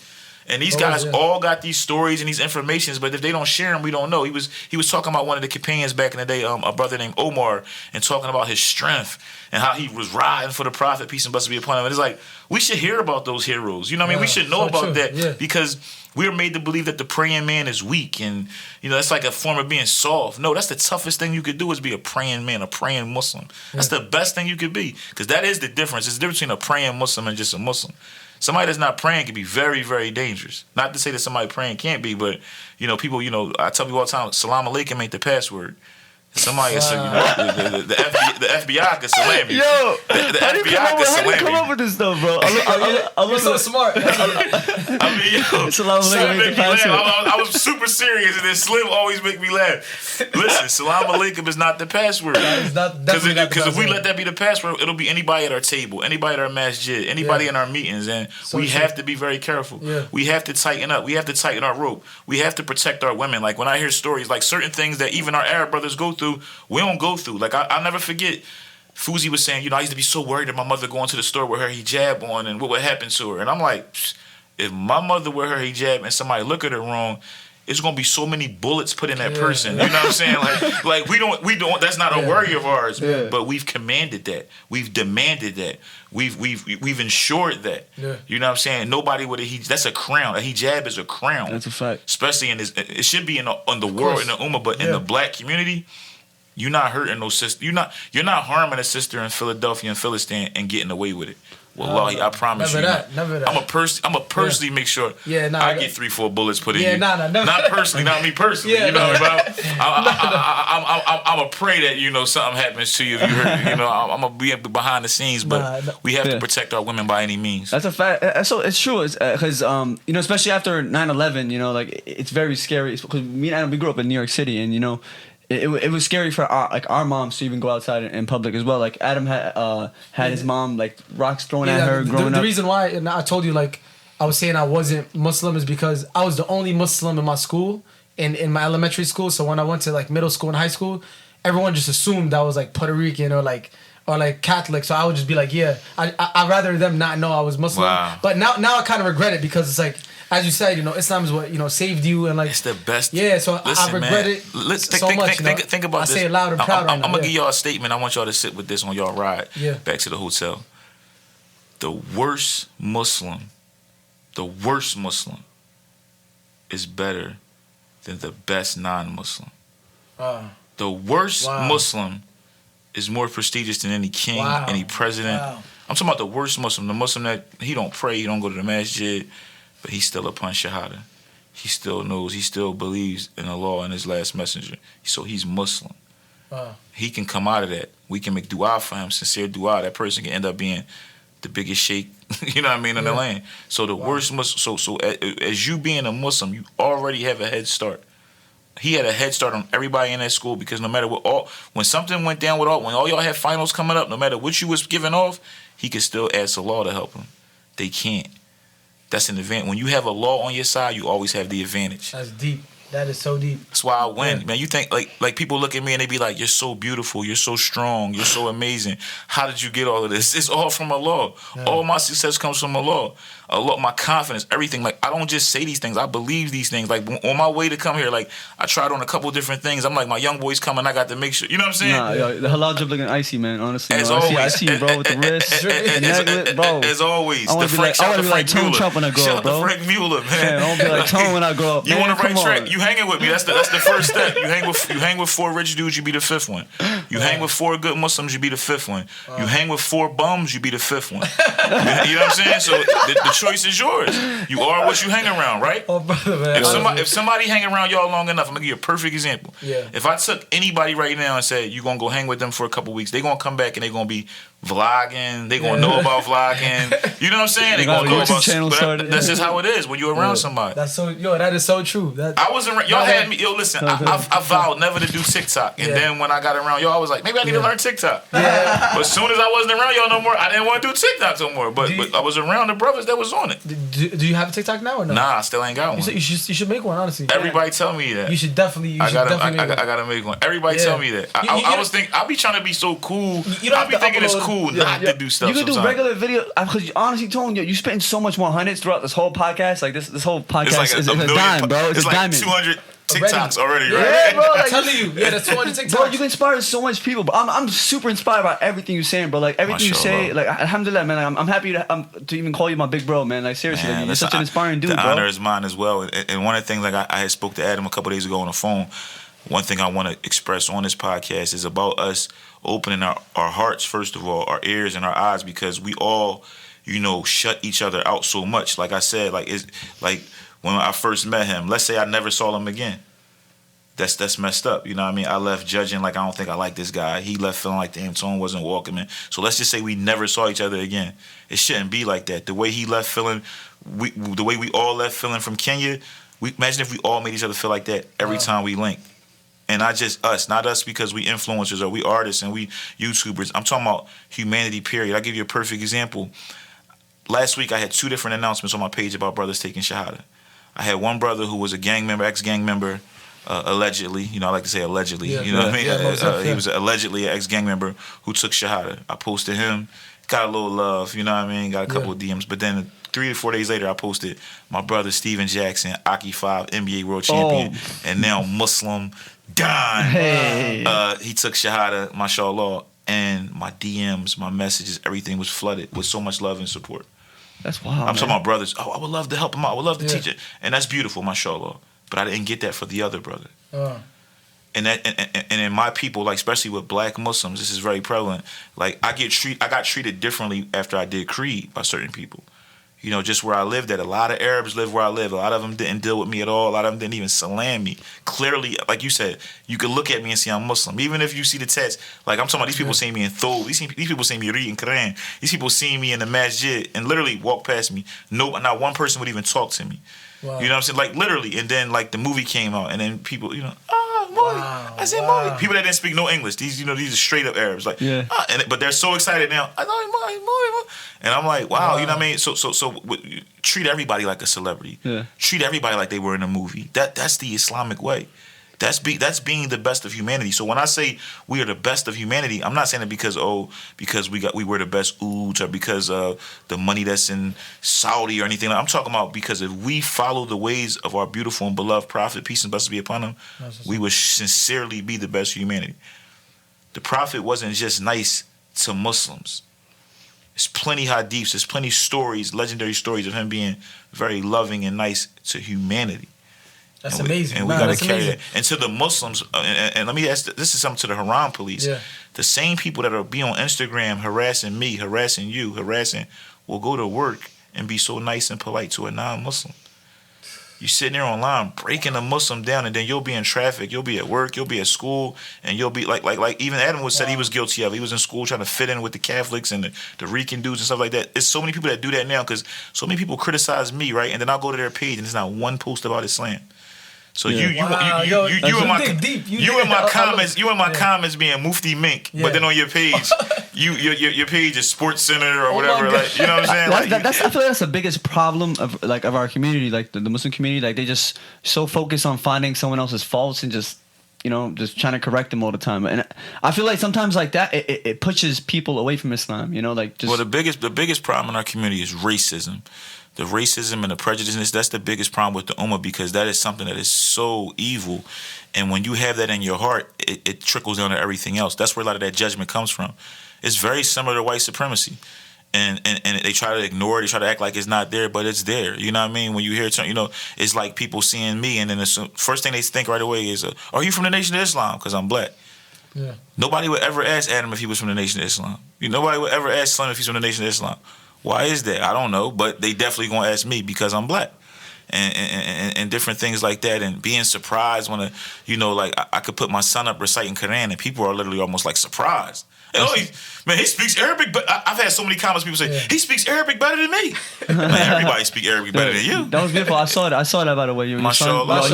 And these guys all got these stories and these informations, but if they don't share them, we don't know. He was talking about one of the companions back in the day, a brother named Omar, and talking about his strength and how he was riding for the Prophet, peace and blessings be upon him. And it's like, we should hear about those heroes. You know what I mean? We should know about that because we're made to believe that the praying man is weak and, that's like a form of being soft. No, that's the toughest thing you could do is be a praying man, a praying Muslim. That's the best thing you could be, because that is the difference. It's the difference between a praying Muslim and just a Muslim. Somebody that's not praying can be very, very dangerous. Not to say that somebody praying can't be, but, people, I tell people all the time, Salam Alaikum ain't the password. Somebody said, the FBI could salam you. Yo, the FBI could salam you. How did you come up with this stuff, bro? You're so smart. I mean, Salam Alaikum ain't the password. I was super serious, and then Slim always make me laugh. Listen, Salam Alaikum is not the password. Because if we let that be the password, it'll be anybody at our table, anybody at our masjid, anybody in our meetings, and we have to be very careful. Yeah. We have to tighten up. We have to tighten our rope. We have to protect our women. Like when I hear stories, like certain things that even our Arab brothers go through, we don't go through. Like I'll never forget, Fuzi was saying, I used to be so worried that my mother going to the store with her hijab on and what would happen to her. And I'm like, if my mother wear her hijab and somebody look at her wrong, it's gonna be so many bullets put in that person. You know what I'm saying? Like we don't. That's not a worry of ours. Yeah. But we've commanded that. We've demanded that. We've ensured that. Yeah. You know what I'm saying? Nobody with a hijab. That's a crown. A hijab is a crown. That's a fact. Especially in this. It should be in the world, in the ummah, but in the black community. You're not hurting no sister. You're not harming a sister in Philadelphia and Philistine and getting away with it. Wallahi, I promise never you. Never that. I'm a personally make sure I get 3-4 bullets put in you. Never. Not personally, not me personally. I'm a pray that something happens to you if you hurt. I'm gonna be behind the scenes, but we have to protect our women by any means. That's a fact. So it's true, because especially after 9/11, like it's very scary. Because me and Adam, we grew up in New York City, and It was scary for our moms to even go outside in public as well. Like Adam had his mom like rocks thrown at her growing up. The reason why, and I told you, like I was saying I wasn't Muslim, is because I was the only Muslim in my school, in my elementary school. So when I went to like middle school and high school, everyone just assumed I was like Puerto Rican or like Catholic. So I would just be like, I'd rather them not know I was Muslim. Wow. But now I kind of regret it, because it's like, as you said, Islam is what saved you, and like it's the best. Yeah, so I regret it so much. Think about I this. say it loud and proud. I'm gonna give y'all a statement. I want y'all to sit with this on y'all ride back to the hotel. The worst Muslim is better than the best non-Muslim. The worst Muslim is more prestigious than any king, Wow. any president. Wow. I'm talking about the worst Muslim, the Muslim that he don't pray, he don't go to the masjid, but he's still upon Shahada. He still knows, he still believes in Allah and his last messenger. So he's Muslim. Wow. He can come out of that. We can make dua for him, sincere dua. That person can end up being the biggest sheikh, you know what I mean, in the land. So the worst Muslim, so as you being a Muslim, you already have a head start. He had a head start on everybody in that school because no matter what, when something went down with when all y'all had finals coming up, no matter what you was giving off, he could still ask Allah to help him. They can't. That's an advantage. When you have a law on your side, you always have the advantage. That's deep. That is so deep. That's why I win, man. You think like people look at me and they be like, "You're so beautiful, you're so strong, you're so amazing. How did you get all of this?" It's all from Allah. Yeah. All my success comes from Allah. Allah, my confidence, everything. Like I don't just say these things. I believe these things. Like on my way to come here, like I tried on a couple different things. I'm like, my young boy's coming. I got to make sure. You know what I'm saying? Nah, yo, the halal drip looking icy, man. Honestly, as always, I see you, bro, with the wrist, the necklace, bro. As always, I want to be like Tone Trump when I grow up, bro. Frank Mueller, man. Yeah, I want to be like Tone when I grow up. You man, on the right track? On. You hanging with me? That's the first step. You hang with 4 rich dudes, you be the 5th one. You hang with 4 good Muslims, you be the 5th one. You hang with 4 bums, you be the 5th one. You know what I'm saying? So the choice is yours. You are what you hang around, right? Oh, brother, man. If somebody hang around y'all long enough, I'm gonna give you a perfect example. Yeah. If I took anybody right now and said you gonna go hang with them for a couple weeks, they gonna come back and they gonna be vlogging. They gonna know about vlogging. You know what I'm saying? They gonna know about. Channel started. That's just how it is when you're around somebody. That's so. Yo, that is so true. I wasn't. Y'all had me. Yo, listen. I vowed never to do TikTok, and then when I got around y'all, I was like, maybe I need to learn TikTok. Yeah. But as soon as I wasn't around y'all no more, I didn't want to do TikTok no more. But I was around the brothers that was on it. Do you have a TikTok now or no? Nah, I still ain't got one. You should make one, honestly. Everybody tell me that. You should definitely. I gotta make one. Everybody tell me that. I was thinking. I be trying to be so cool. I be thinking it's cool not to do stuff. You can do sometimes. regular video because honestly, Tone, you spitting so much more hundreds throughout this whole podcast. Like this whole podcast is a dime, bro. It's a like diamond. 200 TikToks already, right? Yeah, bro. I'm telling you, that's 200 TikToks. Bro, you inspire so much people. But I'm super inspired by everything you're saying, bro. Like everything you say, like alhamdulillah, man. I'm happy to even call you my big bro, man. Like seriously, Man, you're such an inspiring dude, the bro. The honor is mine as well. And one of the things, like I had spoke to Adam a couple days ago on the phone. One thing I want to express on this podcast is about us opening our hearts, first of all, our ears and our eyes, because we all, shut each other out so much. Like I said, it's like when I first met him, let's say I never saw him again. That's messed up. You know what I mean? I left judging like I don't think I like this guy. He left feeling like the Tone wasn't welcome in. So let's just say we never saw each other again. It shouldn't be like that. The way he left feeling, the way we all left feeling from Kenya, imagine if we all made each other feel like that every time we linked. And not just us, not us because we influencers or we artists and we YouTubers. I'm talking about humanity, period. I'll give you a perfect example. Last week I had 2 different announcements on my page about brothers taking Shahada. I had one brother who was a gang member, ex-gang member, allegedly. I like to say allegedly. What I mean? He was allegedly an ex-gang member who took Shahada. I posted him, got a little love, you know what I mean? Got a couple of DMs. But then 3 to 4 days later, I posted my brother Steven Jackson, Aki 5, NBA world champion, and now Muslim Don. Hey. He took Shahada, mashallah, and my DMs, my messages, everything was flooded with so much love and support. That's wild. I'm talking about brothers. I would love to help him out. I would love to teach it. And that's beautiful, mashallah. But I didn't get that for the other brother. And in my people, like especially with black Muslims, this is very prevalent. Like I got treated differently after I did Creed by certain people. Just where I lived at. A lot of Arabs live where I live. A lot of them didn't deal with me at all. A lot of them didn't even salam me. Clearly, like you said, you could look at me and see I'm Muslim. Even if you see the tats, like I'm talking about these people seeing me in Thul. These people seeing me reading Quran. These people seeing me in the masjid and literally walk past me. No, not one person would even talk to me. Wow. You know what I'm saying? Like literally. And then like the movie came out and then people, movie. Wow. I said movie. People that didn't speak no English. These are straight up Arabs. Like, but they're so excited now. I know movie. And I'm like, wow, you know what I mean? So treat everybody like a celebrity. Yeah. Treat everybody like they were in a movie. That's the Islamic way. That's being the best of humanity. So when I say we are the best of humanity, I'm not saying it because we were the best oods or because of the money that's in Saudi or anything. I'm talking about because if we follow the ways of our beautiful and beloved Prophet, peace and blessings be upon him, we would sincerely be the best of humanity. The Prophet wasn't just nice to Muslims. There's plenty hadiths, there's plenty stories, legendary stories of him being very loving and nice to humanity. That's amazing. And we got to carry that. And to the Muslims, and let me ask, this is something to the Haram police. Yeah. The same people that are be on Instagram harassing me, harassing you, will go to work and be so nice and polite to a non-Muslim. You sitting there online breaking a Muslim down, and then you'll be in traffic, you'll be at work, you'll be at school, and you'll be like even Adam was said he was guilty of. He was in school trying to fit in with the Catholics and the Rican dudes and stuff like that. There's so many people that do that now because so many people criticize me, right? And then I'll go to their page and there's not one post about Islam. So you in my comments being Mufti Mink, but then on your page, your page is Sports Center or whatever. Like, you know what I'm saying? I feel like that's the biggest problem of our community, like the Muslim community. Like they just so focused on finding someone else's faults and just just trying to correct them all the time. And I feel like sometimes like that it pushes people away from Islam. Well, the biggest problem in our community is racism. The racism and the prejudice, that's the biggest problem with the Ummah because that is something that is so evil. And when you have that in your heart, it trickles down to everything else. That's where a lot of that judgment comes from. It's very similar to white supremacy. And they try to ignore it. They try to act like it's not there, but it's there. You know what I mean? When you hear it, it's like people seeing me, and then the first thing they think right away is, are you from the Nation of Islam? Because I'm black. Yeah. Nobody would ever ask Adam if he was from the Nation of Islam. Nobody would ever ask Slim if he's from the Nation of Islam. Why is that? I don't know, but they definitely gonna ask me because I'm black, and different things like that, and being surprised when I could put my son up reciting Quran, and people are literally almost like surprised. He speaks Arabic, but I've had so many comments. People say he speaks Arabic better than me. Man, everybody speaks Arabic better than you. That was beautiful. I saw that by the way. Mashallah.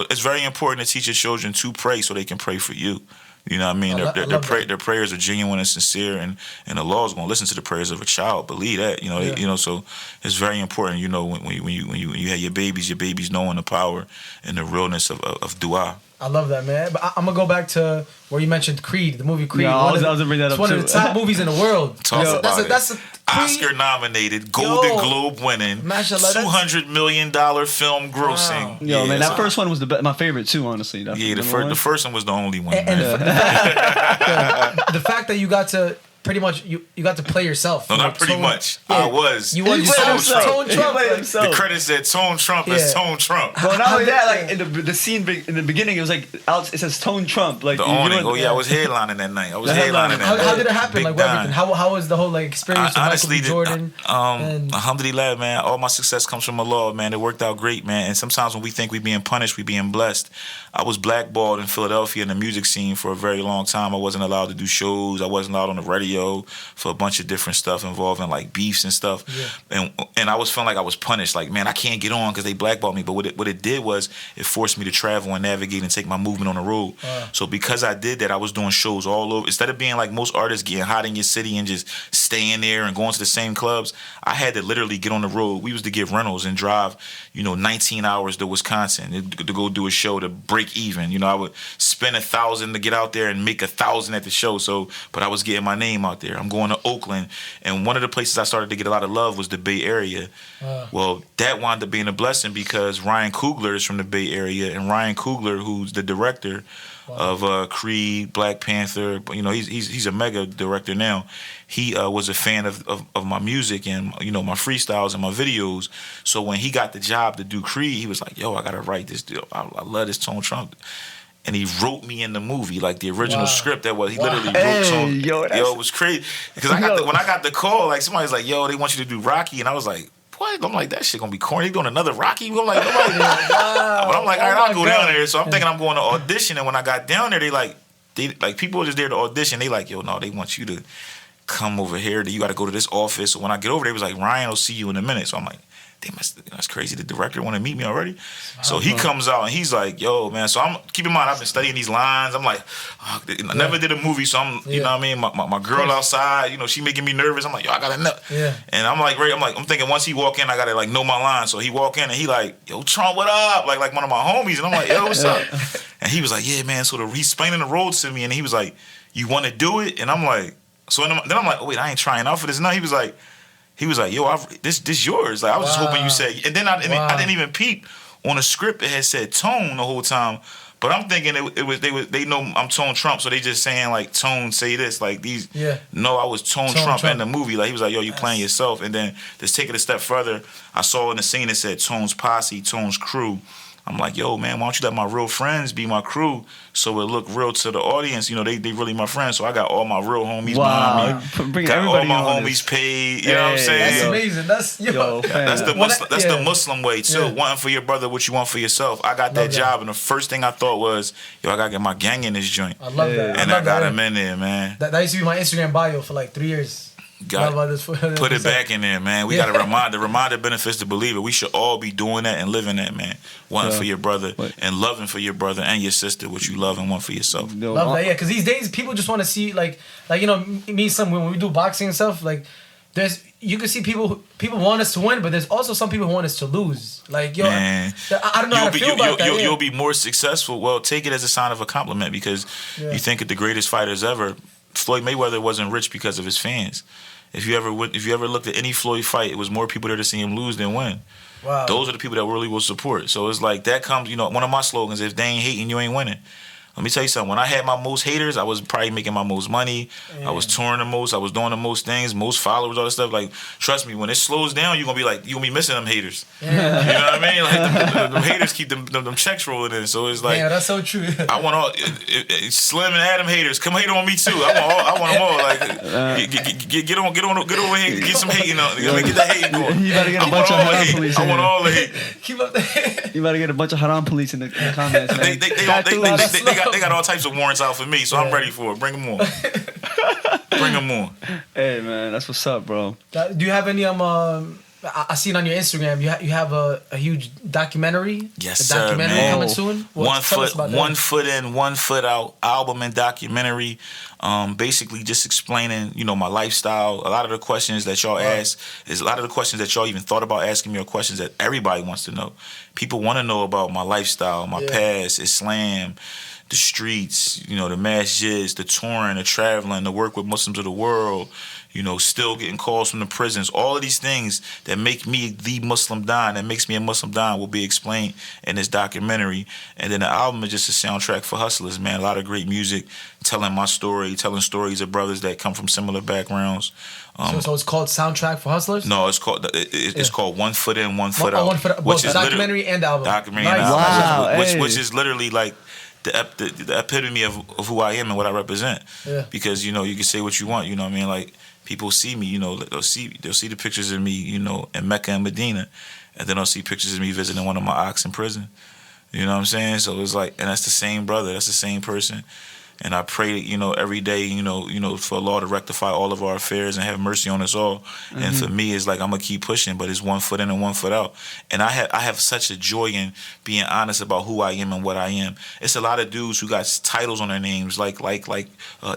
It's very important to teach your children to pray so they can pray for you. You know what I mean? Their prayers are genuine and sincere, and Allah is going to listen to the prayers of a child. Believe that, So it's very important. When you have your babies knowing the power and the realness of dua. I love that, man. But I'm gonna go back to where you mentioned Creed, the movie Creed. Yeah, I was gonna bring that up. It's one of the top movies in the world. That's Oscar nominated, Golden Globe winning, $200 million film grossing. Wow. Man, that first one was my favorite too, honestly. The first one was the only one. And the fact that you got to pretty much you got to play yourself. No, not pretty much. I was. You was Tone Trump. The credit said Tone Trump as Tone Trump. Well, not only that, like in the scene in the beginning, it was like it says Tone Trump. Like the awning. I was headlining that night. How did it happen? Like everything? How was the whole experience? Honestly, with Jordan. Alhamdulillah, man. All my success comes from Allah, man. It worked out great, man. And sometimes when we think we're being punished, we're being blessed. I was blackballed in Philadelphia in the music scene for a very long time. I wasn't allowed to do shows. I wasn't allowed on the radio for a bunch of different stuff involving like beefs and stuff. Yeah. And I was feeling like I was punished. Like, man, I can't get on because they blackballed me. But what it did was it forced me to travel and navigate and take my movement on the road. So because I did that, I was doing shows all over. Instead of being like most artists getting hot in your city and just staying there and going to the same clubs, I had to literally get on the road. We used to get rentals and drive, 19 hours to Wisconsin to go do a show to break even. I would spend $1,000 to get out there and make $1,000 at the show. But I was getting my name out there. I'm going to Oakland, and one of the places I started to get a lot of love was the Bay Area. Well, that wound up being a blessing because Ryan Coogler is from the Bay Area, and Ryan Coogler, who's the director of Creed, Black Panther, he's a mega director now. He was a fan of my music and my freestyles and my videos. So when he got the job to do Creed, he was like, "Yo, I gotta write this deal. I love this Tone Trump." And he wrote me in the movie, like the original script. That was he literally wrote Tone. It was crazy because when I got the call, like somebody's like, "Yo, they want you to do Rocky," and I was like, what? I'm like, that shit gonna be corny. They doing another Rocky? I'm like, nobody. But I'm like, all right, I'll go down there. So I'm thinking I'm going to audition. And when I got down there, they people were just there to audition. They like, yo, no, they want you to come over here. You got to go to this office. So when I get over there, it was like, Ryan will see you in a minute. So I'm like, damn, that's crazy. The director want to meet me already. So he comes out and he's like, yo, man. So keep in mind, I've been studying these lines. I'm like, I never did a movie. So I'm, you know what I mean? My girl outside, she making me nervous. I'm like, yo, I got to know. Yeah. And I'm like, I'm thinking once he walk in, I got to know my line. So he walk in and he like, yo, Trump, what up? Like one of my homies. And I'm like, yo, what's up? And he was like, yeah, man. So he's explaining the road to me. And he was like, you want to do it? And I'm like, then I'm like, oh, wait, I ain't trying out for this. No, he was like, yo, this yours. Like I was just hoping you said. And then I didn't even peep on the script. It had said Tone the whole time. But I'm thinking they know I'm Tone Trump, so they just saying like Tone say this like these. Yeah. No, I was Tone Trump in the movie. Like he was like, yo, you playing yourself. And then just take it a step further. I saw in the scene it said Tone's posse, Tone's crew. I'm like, yo, man, why don't you let my real friends be my crew so it look real to the audience? You know, they really my friends. So I got all my real homies behind me. Bring Got all everybody my on homies this. paid. You know what I'm saying? That's Yo. amazing. That's the Muslim, the Muslim way too. Yeah. Wanting for your brother what you want for yourself. I got that Love that. job, and the first thing I thought was, yo, I gotta get my gang in this joint, I love that. and I got him in there, man. That used to be my Instagram bio for like 3 years. Put it back in there, man. We gotta remind. The reminder benefits the believer. We should all be doing that and living that, man. Wanting for your brother and loving for your brother and your sister what you love and want for yourself. Love that, yeah. Because these days people just want to see like you know me when we do boxing and stuff like. You can see people want us to win, but there's also some people who want us to lose. Like, yo, man, I don't know how to feel about that. You'll be more successful. Well, take it as a sign of a compliment because you think of the greatest fighters ever. Floyd Mayweather wasn't rich because of his fans. If you ever looked at any Floyd fight, it was more people there to see him lose than win. Wow. Those are the people that really will support. So it's like that comes, you know, one of my slogans, if they ain't hating, you ain't winning. Let me tell you something. When I had my most haters, I was probably making my most money. I was touring the most. I was doing the most things, most followers, all that stuff. Like, trust me, when it slows down, you're gonna be missing them haters. Yeah. You know what I mean? Like, them haters keep them checks rolling in. So it's like, yeah, that's so true. I want all Slim and Adam haters. Come hate on me too. I want them all. Like, get over here, get some hating on. Get that hating going. You gotta get a bunch of haram police. I want all the hate. Keep up the hate. You better get a bunch of haram police in the comments, man. They got all types of warrants out for me, so I'm ready for it. Bring them on. Bring them on. Hey, man, that's what's up, bro. Do you have any I seen on your Instagram you have a huge documentary. Yes, a documentary sir, man. coming soon. One foot in, 1 foot out album and documentary. Basically just explaining, you know, my lifestyle. A lot of the questions that y'all ask is a lot of the questions that y'all even thought about asking me are questions that everybody wants to know. People want to know about my lifestyle, my past, Islam, the streets, you know, the masjids, the touring, the traveling, the work with Muslims of the world, you know, still getting calls from the prisons. All of these things that make me the Muslim Don, that makes me a Muslim Don, will be explained in this documentary. And then the album is just a soundtrack for hustlers, man. A lot of great music, telling my story, telling stories of brothers that come from similar backgrounds. So it's called Soundtrack for Hustlers? No, it's called 1 Foot In, 1 Foot Out. 1 Foot Out. Both the documentary and the album. Documentary nice. and album. Wow, Which is literally like the epitome of who I am and what I represent. Yeah. Because, you know, you can say what you want, you know what I mean? Like, people see me, you know, they'll see the pictures of me, you know, in Mecca and Medina, and then they'll see pictures of me visiting one of my ox in prison. You know what I'm saying? So it's like, and that's the same brother, that's the same person. And I pray, you know, every day, you know, for Allah to rectify all of our affairs and have mercy on us all. Mm-hmm. And for me, it's like I'm gonna keep pushing, but it's 1 foot in and 1 foot out. And I have such a joy in being honest about who I am and what I am. It's a lot of dudes who got titles on their names, like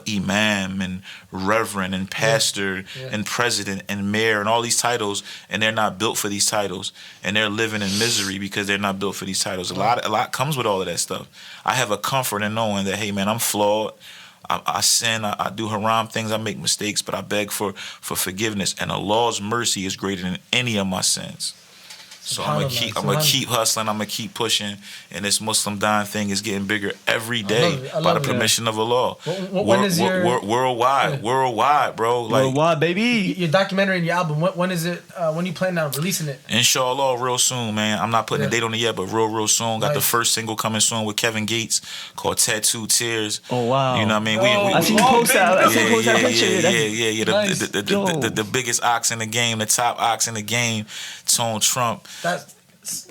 Imam and Reverend and Pastor and President and Mayor and all these titles, and they're not built for these titles, and they're living in misery because they're not built for these titles. A lot comes with all of that stuff. I have a comfort in knowing that, hey man, I'm flawed. I sin, I do haram things, I make mistakes, but I beg for forgiveness, and Allah's mercy is greater than any of my sins. So I'm gonna keep hustling, I'm gonna keep pushing, and this Muslim Don thing is getting bigger every day by the permission of Allah. When is your worldwide, bro? Like, worldwide, baby. Your documentary and your album. When is it? When you plan on releasing it? Inshallah, real soon, man. I'm not putting a date on it yet, but real soon. Got the first single coming soon with Kevin Gates called "Tattooed Tears." Oh wow! You know what I mean? I seen you post that. I seen you post that picture. Yeah. The biggest ox in the game, the top ox in the game, Tone Trump. That's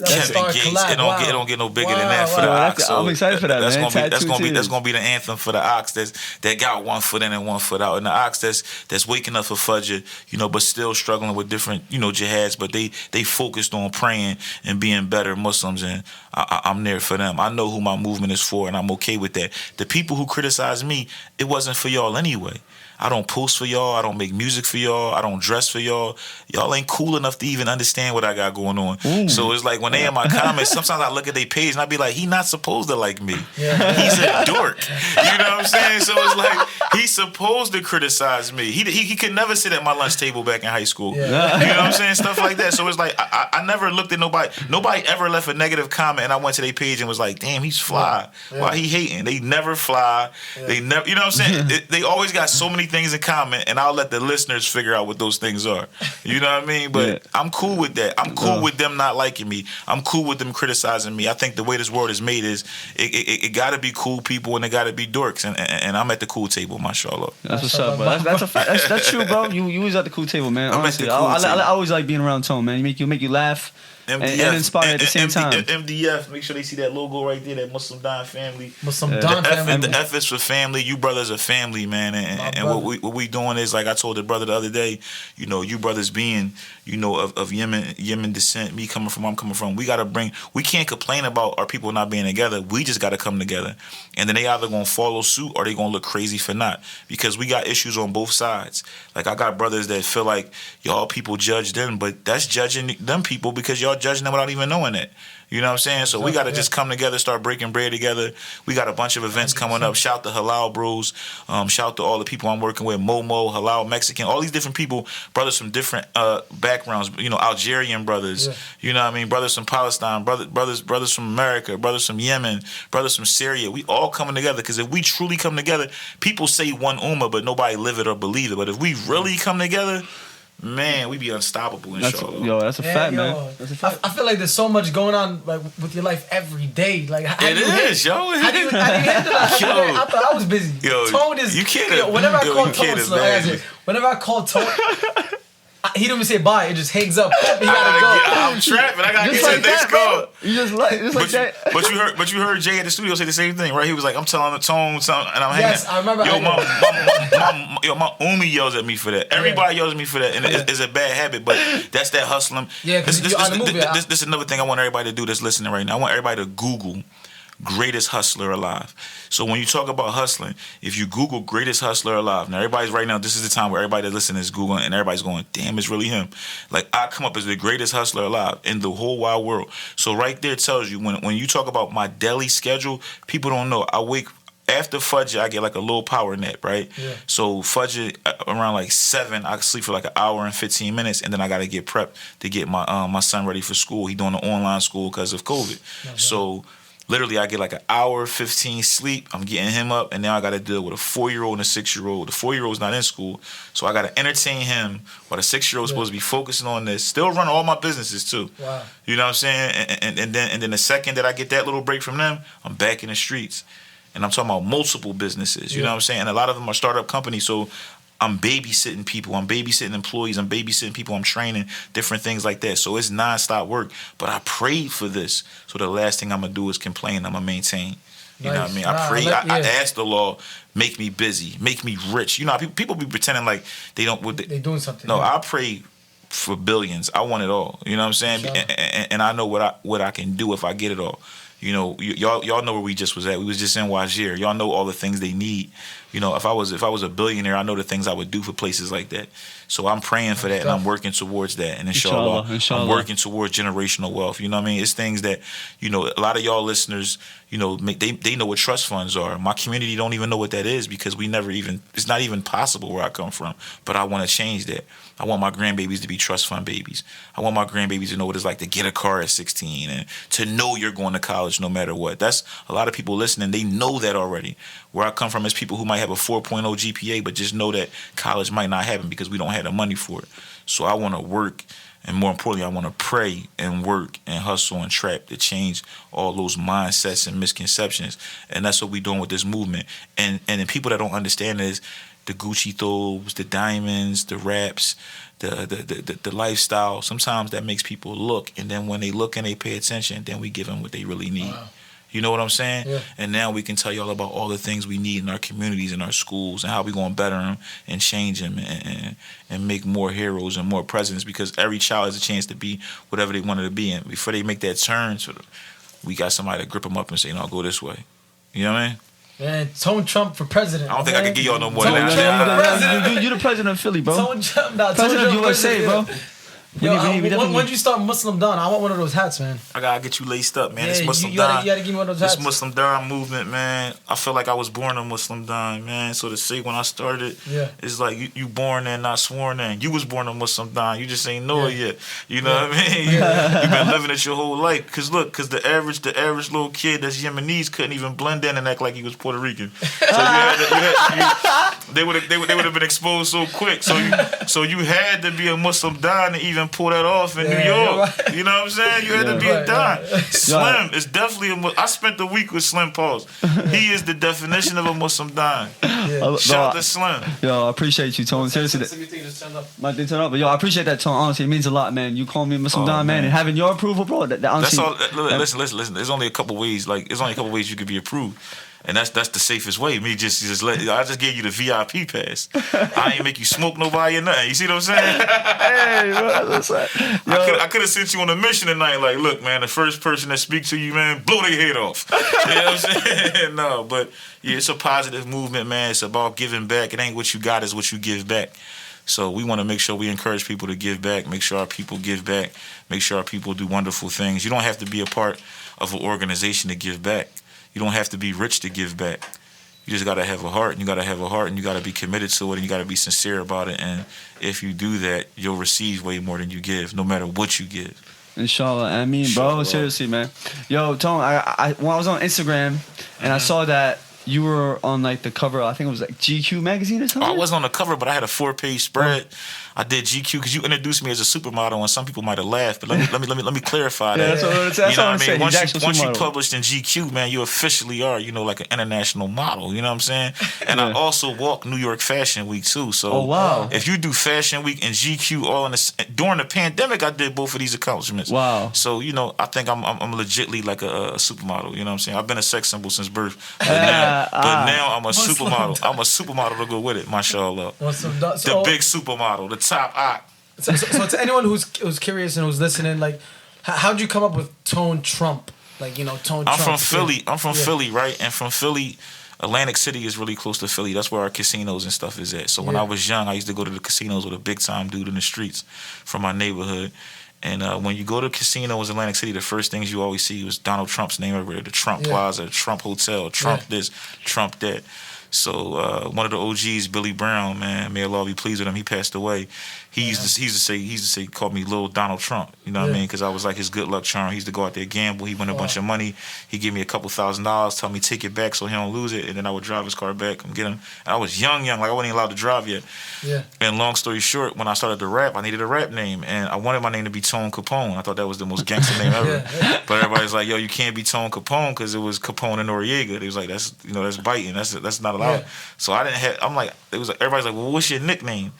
Kevin Gates. Collab. It don't get no bigger than that for the ox. So I'm excited for that. That's man. That's gonna be the anthem for the ox that got 1 foot in and 1 foot out, and the ox that's waking up for Fajr, you know, but still struggling with different, you know, jihads, but they focused on praying and being better Muslims, and I'm there for them. I know who my movement is for, and I'm okay with that. The people who criticize me, it wasn't for y'all anyway. I don't post for y'all. I don't make music for y'all. I don't dress for y'all. Y'all ain't cool enough to even understand what I got going on. Ooh. So it's like when they in my comments, sometimes I look at their page and I be like, he not supposed to like me. Yeah. He's a dork. You know what I'm saying? So it's like he's supposed to criticize me. He could never sit at my lunch table back in high school. Yeah. You know what I'm saying? Stuff like that. So it's like I never looked at nobody. Nobody ever left a negative comment and I went to their page and was like, damn, he's fly. Yeah. Why he hating? They never fly. Yeah. They never. You know what I'm saying? They always got so many many things in common, and I'll let the listeners figure out what those things are. You know what I mean? But I'm cool with that. I'm cool with them not liking me. I'm cool with them criticizing me. I think the way this world is made is it got to be cool people and it got to be dorks, and I'm at the cool table, mashallah. That's what's up, bro. That's a fact. That's true, bro. You always at the cool table, man. Honestly, I always like being around Tone, man. You make you laugh. And inspire at the same time. MDF, make sure they see that logo right there, that Muslim Don family. Muslim Don family. The F is for family. You brothers are family, man. And what we doing is, like I told the brother the other day, you know, you brothers being, you know, of Yemen descent, me coming from where I'm coming from, we can't complain about our people not being together. We just got to come together. And then they either going to follow suit or they going to look crazy for not. Because we got issues on both sides. Like, I got brothers that feel like y'all people judge them, but that's judging them people because y'all judging them without even knowing it. You know what I'm saying? So we got to just come together, start breaking bread together. We got a bunch of events coming up. Shout to Halal Bros. Shout to all the people I'm working with. Momo, Halal Mexican, all these different people, brothers from different backgrounds. You know, Algerian brothers. Yeah. You know what I mean? Brothers from Palestine, brothers from America, brothers from Yemen, brothers from Syria. We all coming together because if we truly come together, people say one ummah, but nobody live it or believe it. But if we really come together, man, we be unstoppable, inshallah. That's a fact, man. That's a fact. I feel like there's so much going on like with your life every day. Like how do you handle that? Yo, I thought I was busy. Yo, Tone is. You kidding? Whenever I call Tone, he don't even say bye. It just hangs up. He gotta go. I'm trapping. I gotta get to the next call. You just like that. But you heard Jay at the studio say the same thing, right? He was like, I'm telling the Tone something, and I'm hanging. Yes, I remember. My Umi yells at me for that. Everybody yells at me for that, and it's a bad habit. But that's that hustling. Yeah, because you're on the move. This is another thing I want everybody to do that's listening right now. I want everybody to Google greatest hustler alive. So when you talk about hustling, if you Google greatest hustler alive, now everybody's right now, this is the time where everybody that's listening is Googling and everybody's going, damn, it's really him. Like, I come up as the greatest hustler alive in the whole wide world. So right there tells you, when you talk about my daily schedule, people don't know. I wake after Fajr, I get like a little power nap, right? Yeah. So Fajr, around like 7, I sleep for like an hour and 15 minutes, and then I got to get prepped to get my son ready for school. He doing the online school because of COVID. Okay. So literally, I get like an hour, 15 sleep. I'm getting him up, and now I got to deal with a 4-year-old and a 6-year-old. The 4-year-old's not in school, so I got to entertain him while the 6-year-old's supposed to be focusing on this. Still run all my businesses too. Wow. You know what I'm saying? And then the second that I get that little break from them, I'm back in the streets. And I'm talking about multiple businesses. You know what I'm saying? And a lot of them are startup companies, so I'm babysitting people. I'm babysitting employees. I'm babysitting people. I'm training, different things like that. So it's nonstop work. But I prayed for this. So the last thing I'm going to do is complain. I'm going to maintain. You know what I mean? I pray. I ask the Lord, make me busy, make me rich. You know, people be pretending like they don't. They're doing something. No, I pray for billions. I want it all. You know what I'm saying? Sure. And I know what I can do if I get it all. You know, y'all know where we just was at. We was just in Wajir. Y'all know all the things they need. You know, if I was a billionaire, I know the things I would do for places like that. So I'm praying for that, and I'm working towards that. And inshallah, I'm working towards generational wealth. You know what I mean? It's things that, you know, a lot of y'all listeners, you know, they know what trust funds are. My community don't even know what that is because it's not even possible where I come from. But I want to change that. I want my grandbabies to be trust fund babies. I want my grandbabies to know what it's like to get a car at 16 and to know you're going to college no matter what. That's a lot of people listening. They know that already. Where I come from is people who might have a 4.0 GPA, but just know that college might not happen because we don't have the money for it. So I want to work, and more importantly, I want to pray and work and hustle and trap to change all those mindsets and misconceptions. And that's what we're doing with this movement. And the people that don't understand is the Gucci thobes, the diamonds, the raps, the lifestyle. Sometimes that makes people look, and then when they look and they pay attention, then we give them what they really need. Wow. You know what I'm saying? Yeah. And now we can tell y'all about all the things we need in our communities, in our schools, and how we going to better them and change them and make more heroes and more presidents, because every child has a chance to be whatever they wanted to be. And before they make that turn, we got somebody to grip them up and say, no, go this way. You know what I mean? Man, Tone Trump for president. I don't think I can give y'all no more than that. You're the president of Philly, bro. Tone Trump, president of USA, bro. Yo, when you start Muslim Don, I want one of those hats, man. I gotta get you laced up, man. This Muslim Don. You gotta give me one of those hats. This Muslim Don movement, man. I feel like I was born a Muslim Don, man. So to say when I started, it's like you born and not sworn in. You was born a Muslim Don. You just ain't know it yet. You know what I mean? You've been living it your whole life. Cause the average little kid that's Yemenis couldn't even blend in and act like he was Puerto Rican. So they would have been exposed so quick. So you had to be a Muslim Don to even pull that off in New York. Right. You know what I'm saying? You had to be a Don. Right. Slim is definitely I spent the week with Slim Pauls. He is the definition of a Muslim Don. Yeah. Shout out to Slim. Yo, I appreciate you, Tone. Seriously, my thing turned up. But yo, I appreciate that, Tone. Honestly, it means a lot, man. You call me Muslim Don, man, and having your approval, bro. Honestly, that's all. Listen. There's only a couple ways. There's only a couple ways you could be approved. And that's the safest way. Me just I just gave you the VIP pass. I ain't make you smoke nobody or nothing. You see what I'm saying? Hey, bro, listen. I could have sent you on a mission tonight. Like, look, man, the first person that speak to you, man, blow their head off. You know what I'm saying? No, but yeah, it's a positive movement, man. It's about giving back. It ain't what you got, it's what you give back. So we want to make sure we encourage people to give back, make sure our people give back, make sure our people do wonderful things. You don't have to be a part of an organization to give back. You don't have to be rich to give back. You just got to have a heart, and you got to have a heart, and you got to be committed to it, and you got to be sincere about it. And if you do that, you'll receive way more than you give, no matter what you give. Inshallah. I mean, bro, seriously, man. Yo, Tone, when I was on Instagram, and I saw that you were on like the cover, I think it was like GQ magazine or something? I wasn't on the cover, but I had a 4-page spread. I did GQ because you introduced me as a supermodel, and some people might have laughed. But let me clarify that. That's what I'm saying. Once you published in GQ, man, you officially are, like an international model. You know what I'm saying? And I also walk New York Fashion Week too. So if you do Fashion Week and GQ all during the pandemic, I did both of these accomplishments. Wow. So I think I'm legitly like a supermodel. You know what I'm saying? I've been a sex symbol since birth, but now I'm a supermodel. I'm a supermodel to go with it. Mashallah. The big supermodel. The top op. So to anyone who's curious and who's listening, like, how'd you come up with Tone Trump? Like, Tone Trump. I'm from Philly. I'm from Philly, right? And from Philly, Atlantic City is really close to Philly. That's where our casinos and stuff is at. So when I was young, I used to go to the casinos with a big time dude in the streets from my neighborhood. And when you go to casinos in Atlantic City, the first things you always see was Donald Trump's name everywhere. The Trump Plaza, Trump Hotel, Trump this, Trump that. So one of the OGs, Billy Brown, man, may Allah be pleased with him. He passed away. He used to say, called me Little Donald Trump. You know what I mean? Because I was like his good luck charm. He used to go out there gamble. He won a bunch of money. He gave me a couple $1,000, tell me take it back so he don't lose it, and then I would drive his car back and get him. And I was young, like I wasn't even allowed to drive yet. Yeah. And long story short, when I started to rap, I needed a rap name, and I wanted my name to be Tone Capone. I thought that was the most gangster name ever. But everybody's like, yo, you can't be Tone Capone because it was Capone and Noriega. They was like, that's biting. That's not allowed. Yeah. So I didn't have. I'm like, everybody's like, well, what's your nickname?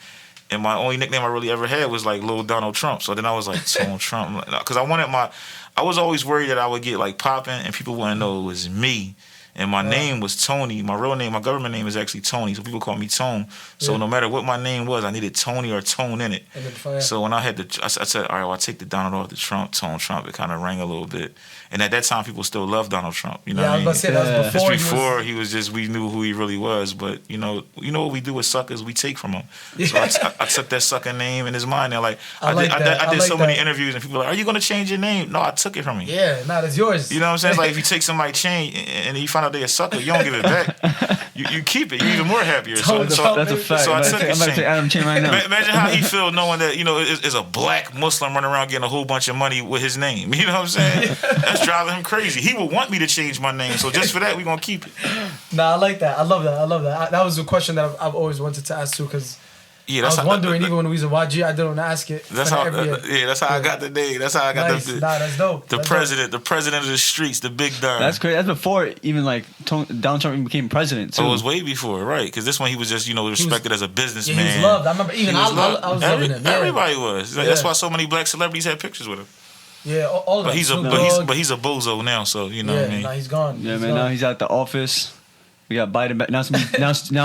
And my only nickname I really ever had was like Lil Donald Trump. So then I was like Tone Trump, because I was always worried that I would get like popping and people wouldn't know it was me. And my name was Tony. My real name, my government name is actually Tony. So people call me Tone. So no matter what my name was, I needed Tony or Tone in it. So when I said, all right, well, I'll take the Donald off the Trump, Tone Trump. It kind of rang a little bit. And at that time, people still loved Donald Trump. You know what I mean? I was about to say, that was before he was just, we knew who he really was. But, you know what we do with suckers? We take from him. So I took that sucker name in his mind. And like, I did so many interviews and people were like, are you going to change your name? No, I took it from him. Yeah, that's yours. You know what I'm saying? It's like if you take somebody's chain and you find out they're a sucker, you don't give it back. You keep it. You're even more happier. So that's a fact. So I took I'm about to take Adam chain right now. Imagine how he feel knowing that, is a black Muslim running around getting a whole bunch of money with his name. You know what I'm saying? That's driving him crazy. He would want me to change my name. So just for that, we're going to keep it. Nah, I like that. I love that. That was a question that I've always wanted to ask too, because I was wondering, even when we was in YG, I didn't want to ask it. That's how I got the name. That's how I got the. Nah, that's dope. The president of the streets, the big dog. That's crazy. That's before even like Donald Trump became president too. Oh, it was way before, right? Because this one he was just respected as a businessman. Yeah, he was loved. I remember I was loving him. Yeah. Everybody was. That's why so many black celebrities had pictures with him. Yeah, all of them. But he's a bozo now, so you know what I mean. Nah, he's gone. Yeah, man. Now he's out the office. We got Biden back. Now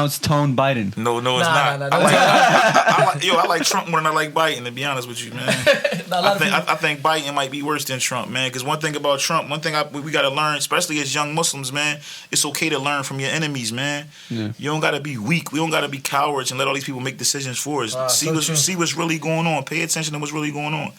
it's Tone Biden. No, it's not. I like Trump more than I like Biden, to be honest with you, man. I think Biden might be worse than Trump, man. Because one thing about Trump, we got to learn, especially as young Muslims, man, it's okay to learn from your enemies, man. Yeah. You don't got to be weak. We don't got to be cowards and let all these people make decisions for us. See what's really going on. Pay attention to what's really going on.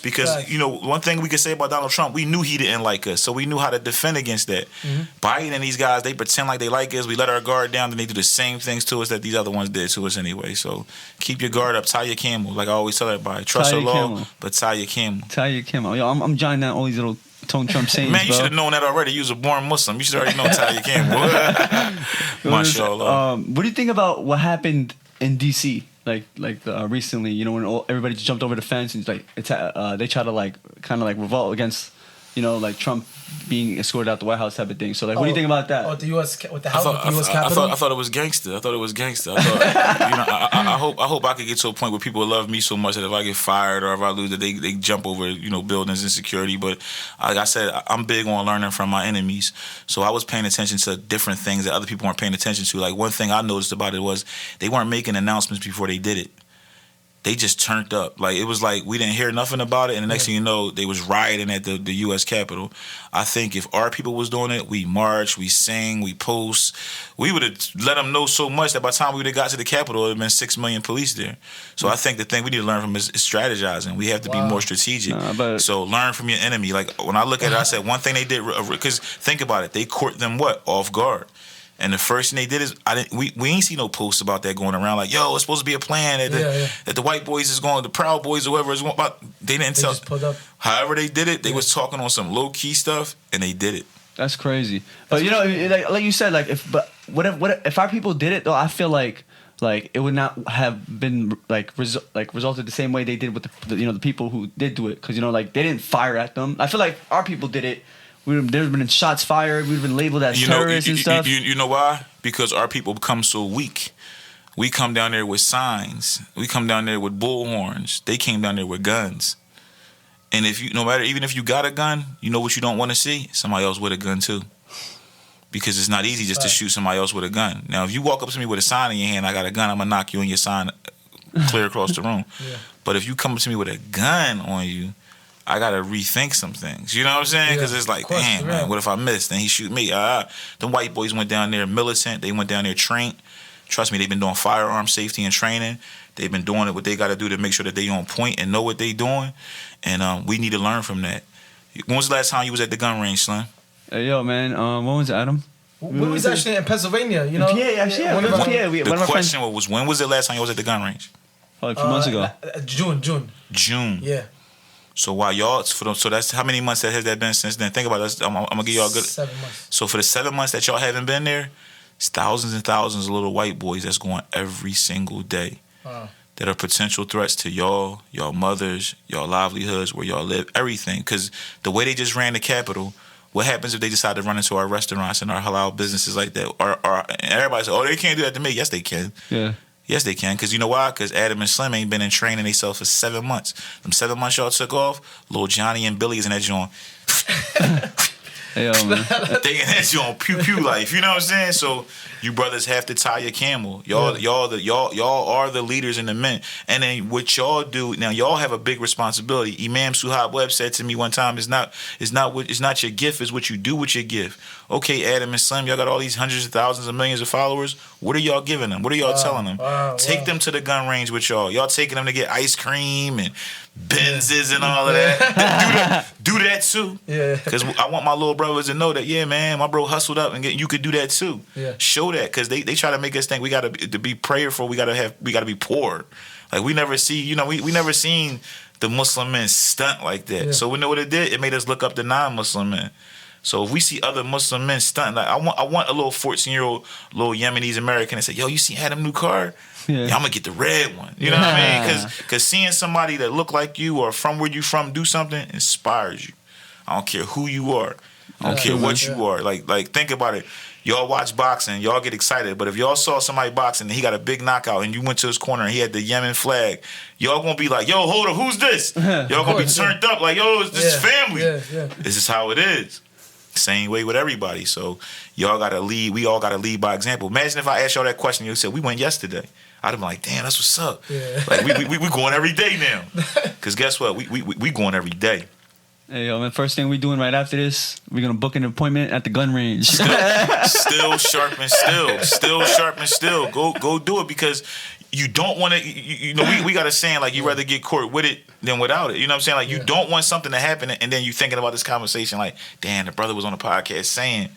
Because, one thing we could say about Donald Trump, we knew he didn't like us, so we knew how to defend against that. Mm-hmm. Biden and these guys, they pretend like they like us. We let our guard down, then they do the same things to us that these other ones did to us anyway. So keep your guard up. Tie your camel. Like I always tell everybody. Trust the law, but tie your camel. Tie your camel. Yo, I'm jotting down all these little Tone Trump sayings, Man, you bro. should have known that already. You was a born Muslim. You should already know tie your camel. Mashallah. What do you think about what happened in D.C. Recently? You know, when everybody just jumped over the fence and they try to kind of revolt against, like Trump being escorted out the White House type of thing. So what do you think about that? Oh, the U.S. with the House, with the U.S. Capitol. I thought it was gangster. I thought, I hope I could get to a point where people love me so much that if I get fired or if I lose, that they jump over, buildings and security. But like I said, I'm big on learning from my enemies. So I was paying attention to different things that other people weren't paying attention to. Like one thing I noticed about it was they weren't making announcements before they did it. They just turned up. Like it was like we didn't hear nothing about it, and the next thing you know, they was rioting at the U.S. Capitol. I think if our people was doing it, we march, we sing, we post, we would have let them know so much that by the time we would have got to the Capitol, it would have been 6 million police there. So I think the thing we need to learn from is strategizing. We have to be more strategic. So learn from your enemy. Like when I look at it, I said one thing they did, because think about it, they caught them what? Off guard. And the first thing they did is we ain't see no posts about that going around like, yo, it's supposed to be a plan that the white boys is going, the Proud Boys or whoever is going. But they didn't tell. Just pulled up. However they did it, they was talking on some low key stuff, and they did it. That's crazy. But like you said, if our people did it though, I feel like it would not have been resulted the same way they did with the people who did do it, because they didn't fire at them. I feel like our people did it. There's been shots fired. We've been labeled as terrorists and stuff. You know why? Because our people become so weak. We come down there with signs. We come down there with bullhorns. They came down there with guns. And even if you got a gun, you know what you don't want to see? Somebody else with a gun too. Because it's not easy just to shoot somebody else with a gun. Now, if you walk up to me with a sign in your hand, I got a gun, I'm going to knock you and your sign clear across the room. Yeah. But if you come up to me with a gun on you, I gotta rethink some things. You know what I'm saying? Because it's like, damn, man, what if I missed? Then he shoot me. The white boys went down there militant. They went down there trained. Trust me, they've been doing firearm safety and training. They've been doing what they got to do to make sure that they on point and know what they doing. And we need to learn from that. When was the last time you was at the gun range, Slim? Hey, yo, man. When was it, Adam? We was actually in Pennsylvania, Yeah. The question was, when was the last time you was at the gun range? Like a few months ago. June. Yeah. So while y'all, so that's how many months has that been since then? Think about it. I'm gonna give y'all a good 7 months. So for the 7 months that y'all haven't been there, it's thousands and thousands of little white boys that's going every single day that are potential threats to y'all mothers, y'all livelihoods, where y'all live, everything. Because the way they just ran the Capitol, what happens if they decide to run into our restaurants and our halal businesses like that? And everybody says, oh, they can't do that to me. Yes, they can. Yeah. Yes, they can. Because you know why? Because Adam and Slim ain't been in training themselves for 7 months. Them 7 months y'all took off, little Johnny and Billy is in that joint. Hey, yo, man. They in that joint pew life. You know what I'm saying? So you brothers have to tie your camel. Y'all are the leaders and the men. And then what y'all do now, y'all have a big responsibility. Imam Suhaib Webb said to me one time, it's not your gift, it's what you do with your gift. Okay, Adam and Slim, y'all got all these hundreds of thousands of millions of followers. What are y'all giving them? What are y'all telling them? Take them to the gun range with y'all. Y'all taking them to get ice cream and Benzes and all of that. Do that too. Yeah. Because I want my little brothers to know that, yeah, man, my bro hustled up and you could do that too. Yeah. Show that, because they try to make us think we got to be prayerful. We got to be poor. Like we never see, we never seen the Muslim men stunt like that. Yeah. So we know what it did. It made us look up the non-Muslim men. So if we see other Muslim men stunting, like I want a little 14-year-old little Yemenis American and say, yo, you see Adam new car? Yeah, I'm gonna get the red one. You know what I mean? Because seeing somebody that look like you or from where you from do something inspires you. I don't care who you are. I don't care what you are. Like think about it. Y'all watch boxing, y'all get excited. But if y'all saw somebody boxing and he got a big knockout and you went to his corner and he had the Yemen flag, y'all gonna be like, yo, hold up, who's this? Y'all gonna be turned up like, yo, this is family. This is how it is. Same way with everybody. So y'all gotta lead. We all gotta lead by example. Imagine if I asked y'all that question, you said we went yesterday. I'd have been like, damn, that's what's up. Yeah. Like we going every day now. Cause guess what? We going every day. Hey yo, man, first thing we doing right after this, we're gonna book an appointment at the gun range. Still sharp and still. Go do it, because you don't want to. We got a saying like you rather get caught with it than without it. You know what I'm saying? Like you don't want something to happen and then you thinking about this conversation like, damn, the brother was on the podcast saying,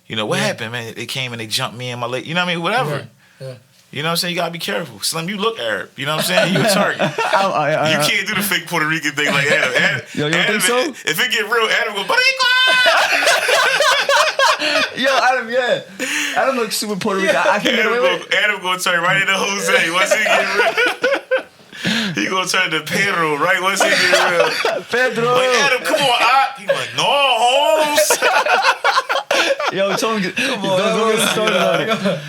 what happened, man? They came and they jumped me in my leg. You know what I mean? Whatever. Yeah. You know what I'm saying? You gotta be careful. Slim, you look Arab. You know what I'm saying? You a target. You can't do the fake Puerto Rican thing like Adam. Yo, you don't think so? If it get real, Adam go, Boricua! Yo, Adam, yeah. Adam looks super Puerto Rican. I can't get away with it. Adam gonna turn right into Jose once he get real. He gonna turn to Pedro right once he get real. Pedro. Like, Adam, come on, He like, no, Holmes. Yo, tell him, don't get me started on it.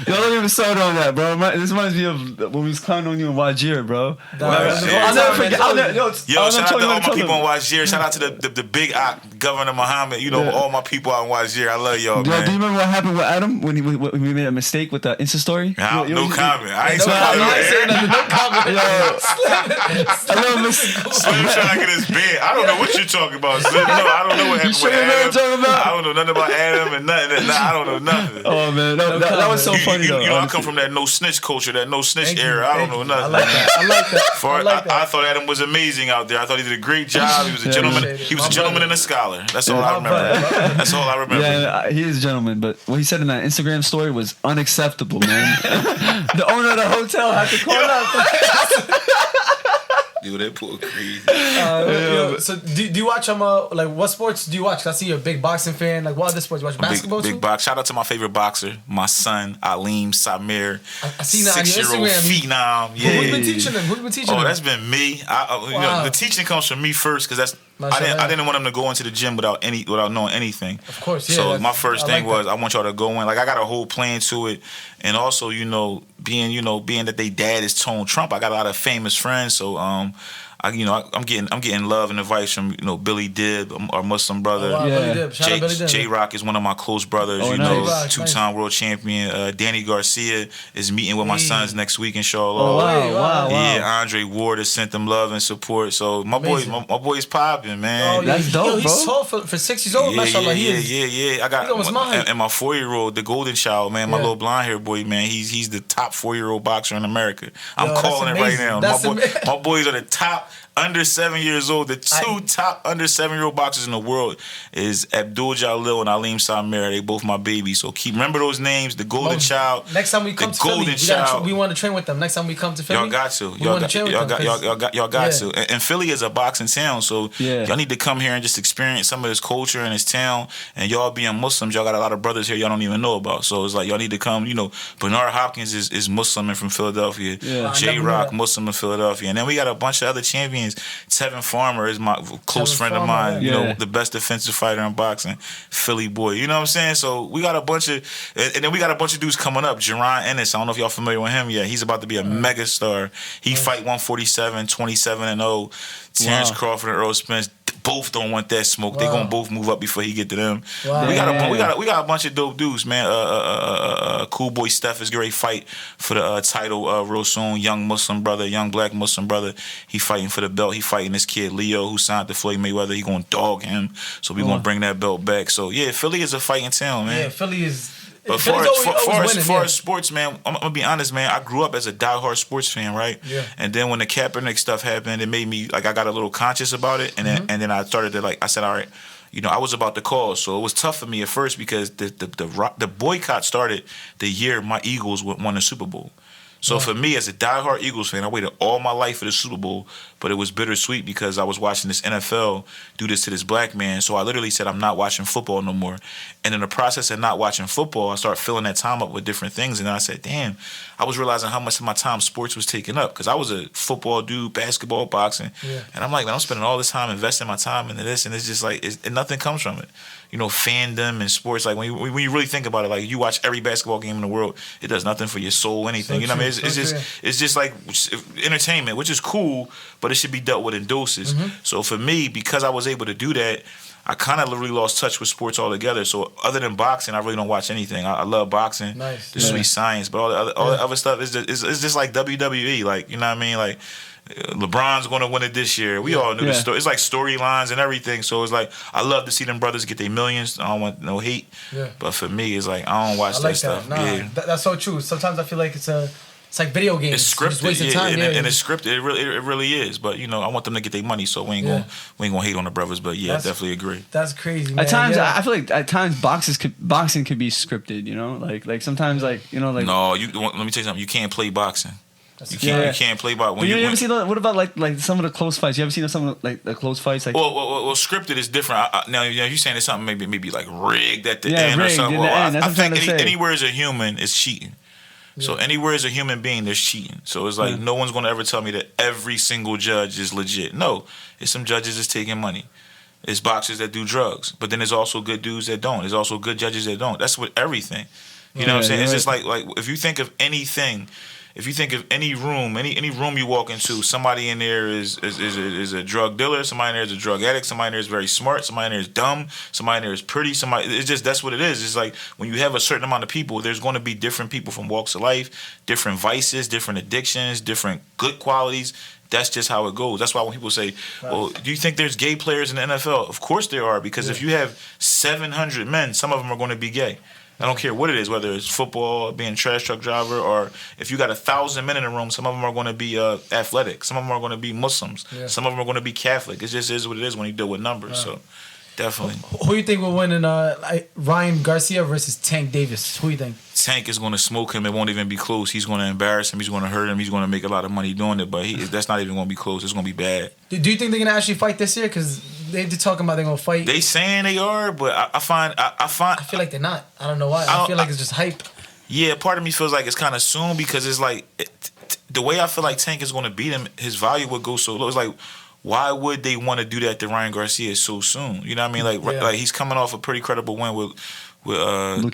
Yo, don't get me started on that, bro. This reminds me of when we was clowning on you in Wajir, bro. I'll never forget. Yo, shout out to all my people in Wajir. Shout out to the big Governor Muhammad. You know, all my people out in Wajir. I love y'all, man. Do you remember what happened with Adam when we made a mistake with the Insta story? No comment. I ain't saying nothing. No comment. Slim trying to get his bed. I don't know what you're talking about, Slim. No, I don't know what happened You sure with you know what I'm Adam. talking about? I don't know nothing about Adam and nothing. I don't know nothing. Oh man, that was so funny though. You know, I come from that no snitch culture, that no snitch era. I don't know nothing. I like that. I thought Adam was amazing out there. I thought he did a great job. He was a gentleman. He was a gentleman and a scholar. That's all I remember. That's all I remember. Yeah, he is a gentleman, but what he said in that Instagram story was unacceptable, man. The owner of the hotel had to call up. Dude, that poor crazy. So do you watch like what sports do you watch? 'Cause I see you're a big boxing fan. Like what other sports? You watch basketball too? Big box. Shout out to my favorite boxer, my son, Alim Samir. I seen that on your 6-year-old Instagram. phenom. Yeah. Who's been teaching him? Who's been teaching him? Oh, that's been me. You know, the teaching comes from me first because I didn't want him to go into the gym without knowing anything. Of course, yeah. So my first thing was that. I want y'all to go in. Like I got a whole plan to it, and also being that they dad is Tone Trump, I got a lot of famous friends. So I'm getting love and advice from Billy Dib, our Muslim brother. Oh, wow, Billy Dib. Shout out Billy Dib. J Rock is one of my close brothers. Nice. Two-time world champion. Danny Garcia is meeting with my sons next week in Charlotte. Oh wow. Yeah, Andre Ward has sent them love and support. So my boy's popping, man. Oh, yeah. That's dope, he's bro. tall for 6 years old. Mashallah, Yeah. I got almost mine. and my 4-year-old, the golden child, man. My little blonde hair boy, man. He's the top 4-year-old boxer in America. I'm calling it right now. My boys are the top. Under 7 years old, the two top under 7-year-old boxers in the world is Abdul Jalil and Alim Samir. They both my babies. So remember those names. The Golden Child. Next time we come to Philly, we want to train with them. Next time we come to Philly, y'all got to. Y'all got to. And Philly is a boxing town, so y'all need to come here and just experience some of this culture in this town. And y'all being Muslims, y'all got a lot of brothers here y'all don't even know about. So it's like y'all need to come. Bernard Hopkins is Muslim and from Philadelphia. Yeah. J Rock Muslim in Philadelphia, and then we got a bunch of other champions. Tevin Farmer is my close friend of mine. The best defensive fighter in boxing, Philly boy. You know what I'm saying? So we got a bunch of, and then we got a bunch of dudes coming up. Jerron Ennis, I don't know if y'all familiar with him yet. He's about to be a mega star. He fight 147, 27-0. Terrence Crawford and Earl Spence. Both don't want that smoke. They gonna both move up before he get to them. Wow. We got a bunch of dope dudes, man. Cool boy Steph is great fight for the title real soon. Young black Muslim brother. He fighting for the belt. He fighting this kid Leo who signed to Floyd Mayweather. He gonna dog him. So we gonna bring that belt back. So yeah, Philly is a fighting town, man. Yeah, Philly is. But far as sports, man, I'm gonna be honest, man. I grew up as a diehard sports fan, right? Yeah. And then when the Kaepernick stuff happened, it made me I got a little conscious about it, and then I started to I said, all right, I was about to call, so it was tough for me at first because the boycott started the year my Eagles won the Super Bowl. So for me, as a diehard Eagles fan, I waited all my life for the Super Bowl, but it was bittersweet because I was watching this NFL do this to this black man. So I literally said, I'm not watching football no more. And in the process of not watching football, I started filling that time up with different things. And then I said, damn, I was realizing how much of my time sports was taking up because I was a football dude, basketball, boxing. Yeah. And I'm like, man, I'm spending all this time investing my time into this, and it's just like, and nothing comes from it. Fandom and sports, like when you really think about it, like you watch every basketball game in the world, it does nothing for your soul, anything. So what I mean? It's just like entertainment, which is cool, but it should be dealt with in doses. Mm-hmm. So for me, because I was able to do that, I kind of literally lost touch with sports altogether. So other than boxing, I really don't watch anything. I love boxing, the sweet science, but all the other stuff is just like WWE, like you know what I mean, like. LeBron's going to win it this year. We all knew the story. It's like storylines and everything. So it's like I love to see them brothers get their millions. I don't want no hate. Yeah. But for me, it's like I don't watch that stuff. Nah, that's so true. Sometimes I feel like it's It's like video games. It's You're just scripted, wasting yeah, time. and it's scripted. It really is. But I want them to get their money, so we ain't gonna hate on the brothers. But I definitely agree. That's crazy, man. At times, I feel like at times boxing could be scripted. Like sometimes like. No, let me tell you something. You can't play boxing. You can't play boxing. But you ever seen what about like some of the close fights? You ever seen some of the close fights? Like well, scripted is different. Now you're saying it's something maybe like rigged at the end or rigged something. in the end. That's I what I'm think trying to say. anywhere as a human is cheating. So anywhere as a human being, there's cheating. So it's like no one's gonna ever tell me that every single judge is legit. No, it's some judges that's taking money. It's boxers that do drugs, but then there's also good dudes that don't. There's also good judges that don't. That's with everything. You know what I'm saying? It's just like if you think of anything. If you think of any room, any room you walk into, somebody in there is a drug dealer, somebody in there is a drug addict, somebody in there is very smart, somebody in there is dumb, somebody in there is pretty, it's just that's what it is. It's like when you have a certain amount of people, there's going to be different people from walks of life, different vices, different addictions, different good qualities. That's just how it goes. That's why when people say, well, do you think there's gay players in the NFL? Of course there are, because if you have 700 men, some of them are going to be gay. I don't care what it is, whether it's football, being a trash truck driver, or if you got 1,000 men in the room, some of them are going to be athletic. Some of them are going to be Muslims. Yeah. Some of them are going to be Catholic. It just is what it is when you deal with numbers. So, definitely. Who do you think will win in Ryan Garcia versus Tank Davis? Who do you think? Tank is going to smoke him. It won't even be close. He's going to embarrass him. He's going to hurt him. He's going to make a lot of money doing it. But that's not even going to be close. It's going to be bad. Do you think they're going to actually fight this year? Because they're talking about they're going to fight. They saying they are, but I feel like they're not. I don't know why. I feel like it's just hype. Yeah, part of me feels like it's kind of soon because it's like the way I feel like Tank is going to beat him, his value would go so low. It's like, why would they want to do that to Ryan Garcia so soon? You know what I mean? Like he's coming off a pretty credible win with Luke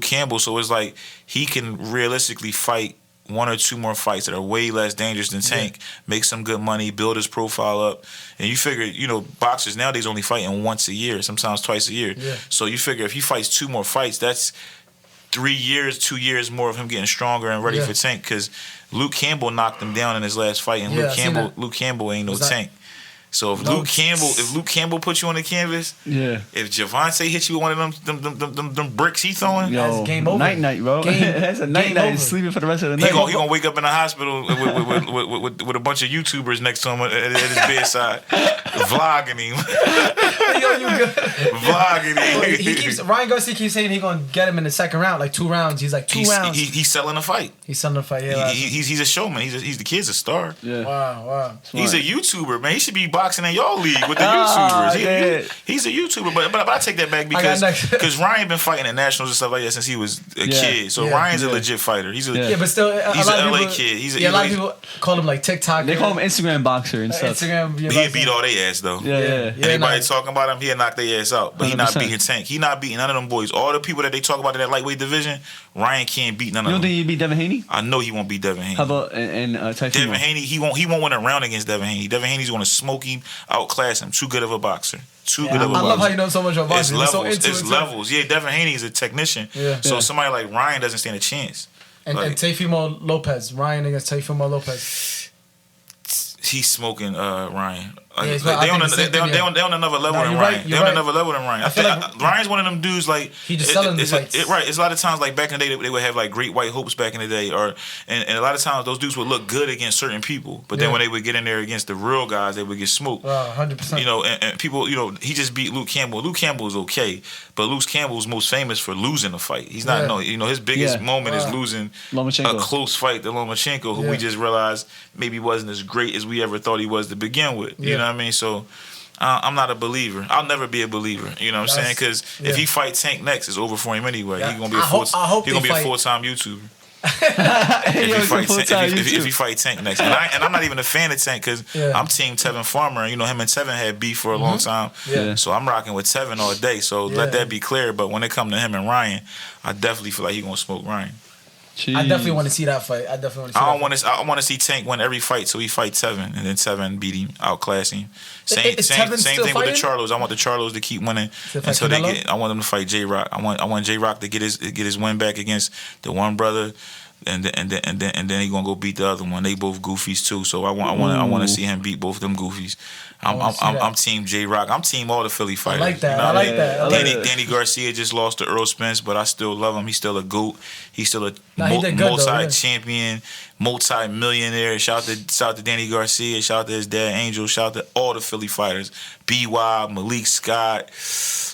Campbell. So it's like he can realistically fight one or two more fights that are way less dangerous than Tank, make some good money, build his profile up. And you figure, boxers nowadays only fighting once a year, sometimes twice a year. Yeah. So you figure if he fights two more fights, that's 2 years more of him getting stronger and ready for Tank. Because Luke Campbell knocked him down in his last fight, and Luke Campbell ain't no Tank. So if Luke Campbell put you on the canvas, if Javante hit you with one of them bricks he throwing, that's game over. Night, bro. That's a night. He's sleeping for the rest of the night. He gonna wake up in the hospital with a bunch of YouTubers next to him at his bedside, vlogging him. Vlogging him. Ryan Garcia keeps saying he's gonna get him in the second round, like 2 rounds. He's like two rounds. He's selling a fight. Yeah. He's a showman. He's the kid's a star. Yeah. Wow. He's a YouTuber, man. He should be boxing in y'all league with the YouTubers. He's a YouTuber, but I take that back because Ryan been fighting at nationals and stuff like that since he was a kid. So Ryan's a legit fighter. He's but still, he's an LA kid. A lot of people call him like TikTok. They call him Instagram boxer and stuff. He'd beat all their ass though. Yeah. Anybody talking about him, he'll knock their ass out. But he not beating Tank. He not beating none of them boys. All the people that they talk about in that lightweight division, Ryan can't beat none of them. You don't think he'd beat Devin Haney? I know he won't beat Devin Haney. How about Tyson? Devin Haney, he won't win a round against Devin Haney. Devin Haney's going to smoke him, outclass him. Too good of a boxer. I love how you know so much about boxing. It's levels. Yeah, Devin Haney is a technician. Yeah. So somebody like Ryan doesn't stand a chance. And Teofimo Lopez. Ryan against Teofimo Lopez. He's smoking Ryan. They on another level than Ryan. They on another level than Ryan. I feel like Ryan's one of them dudes like he just selling the fights. It's a lot of times like back in the day they would have like great white hopes back in the day, and a lot of times those dudes would look good against certain people, but then when they would get in there against the real guys, they would get smoked. 100%. And people, he just beat Luke Campbell. Luke Campbell is okay, but Luke Campbell's most famous for losing a fight. He's not his biggest moment is losing a close fight to Lomachenko, who we just realized maybe wasn't as great as we ever thought he was to begin with. You know what I mean? So I'm not a believer. I'll never be a believer. You know what I'm saying? Because if he fights Tank next, it's over for him anyway. He's gonna be a full-time YouTuber. If he fight Tank next, and I'm not even a fan of Tank because I'm Team Tevin Farmer. Him and Tevin had beef for a long time. So I'm rocking with Tevin all day. So let that be clear. But when it comes to him and Ryan, I definitely feel like he's gonna smoke Ryan. Jeez. I definitely want to see that fight. I want to see Tank win every fight, so he fight Tevin, and then Tevin beat him, outclass him. Same thing with the Charlos. I want the Charlos to keep winning until they get. I want them to fight J-Rock. I want J-Rock to get his win back against the one brother and then he gonna go beat the other one. They both goofies too, so I want to see him beat both of them goofies. I'm team J Rock. I'm team all the Philly fighters. I like that. You know I like that. Danny Garcia just lost to Earl Spence, but I still love him. He's still a GOAT. He's still a he did good, multi-champion, multi-millionaire. Shout out to Danny Garcia. Shout out to his dad Angel. Shout out to all the Philly fighters. B.Y., Malik Scott.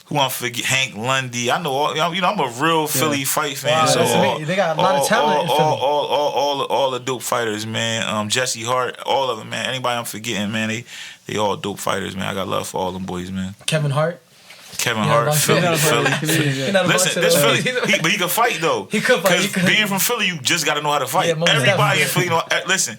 Who I'm forget? Hank Lundy. I know all. You know, I'm a real Philly fight fan. Wow, so they got a lot of talent in Philly. All the dope fighters, man. Jesse Hart, all of them, man. Anybody I'm forgetting, man. They all dope fighters, man. I got love for all them boys, man. Kevin Hart, Philly. Listen, this Philly, but he can fight though. He could fight. Because being from Philly, you just got to know how to fight. Yeah, everybody in Philly, listen.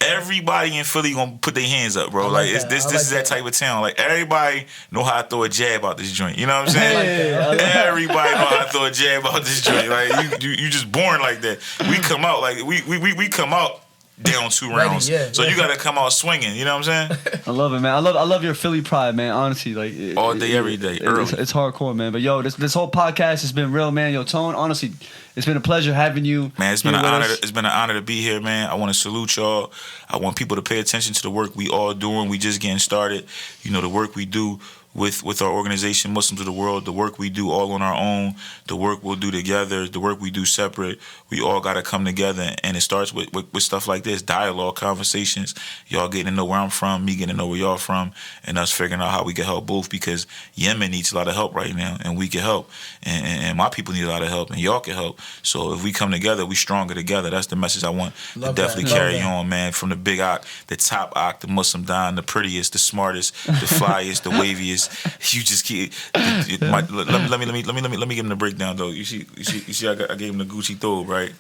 Everybody in Philly gonna put their hands up, bro. Like this is that type of town. Like everybody know how to throw a jab out this joint. You know what I'm saying? Everybody know how to throw a jab out this joint. Like you just born like that. We come out like we come out down 2 rounds. So you gotta come out swinging. You know what I'm saying? I love it, man. I love your Philly pride, man. Honestly, like all day, every day. It's hardcore, man. But yo, this whole podcast has been real, man. Yo, Tone, honestly, it's been a pleasure having you. Man, it's been an honor. It's been an honor to be here, man. I want to salute y'all. I want people to pay attention to the work we all doing. We just getting started. You know, the work we do with our organization, Muslims of the World, the work we do all on our own, the work we'll do together, the work we do separate, we all got to come together. And it starts with stuff like this, dialogue, conversations, y'all getting to know where I'm from, me getting to know where y'all from, and us figuring out how we can help both, because Yemen needs a lot of help right now, and we can help. And my people need a lot of help, and y'all can help. So if we come together, we stronger together. That's the message I want to definitely carry on, man. From the big Ock, the top Ock, the Muslim Don, the prettiest, the smartest, the flyest, the waviest. You just keep. Let me give him the breakdown though. You see, I gave him the Gucci Thobe, right?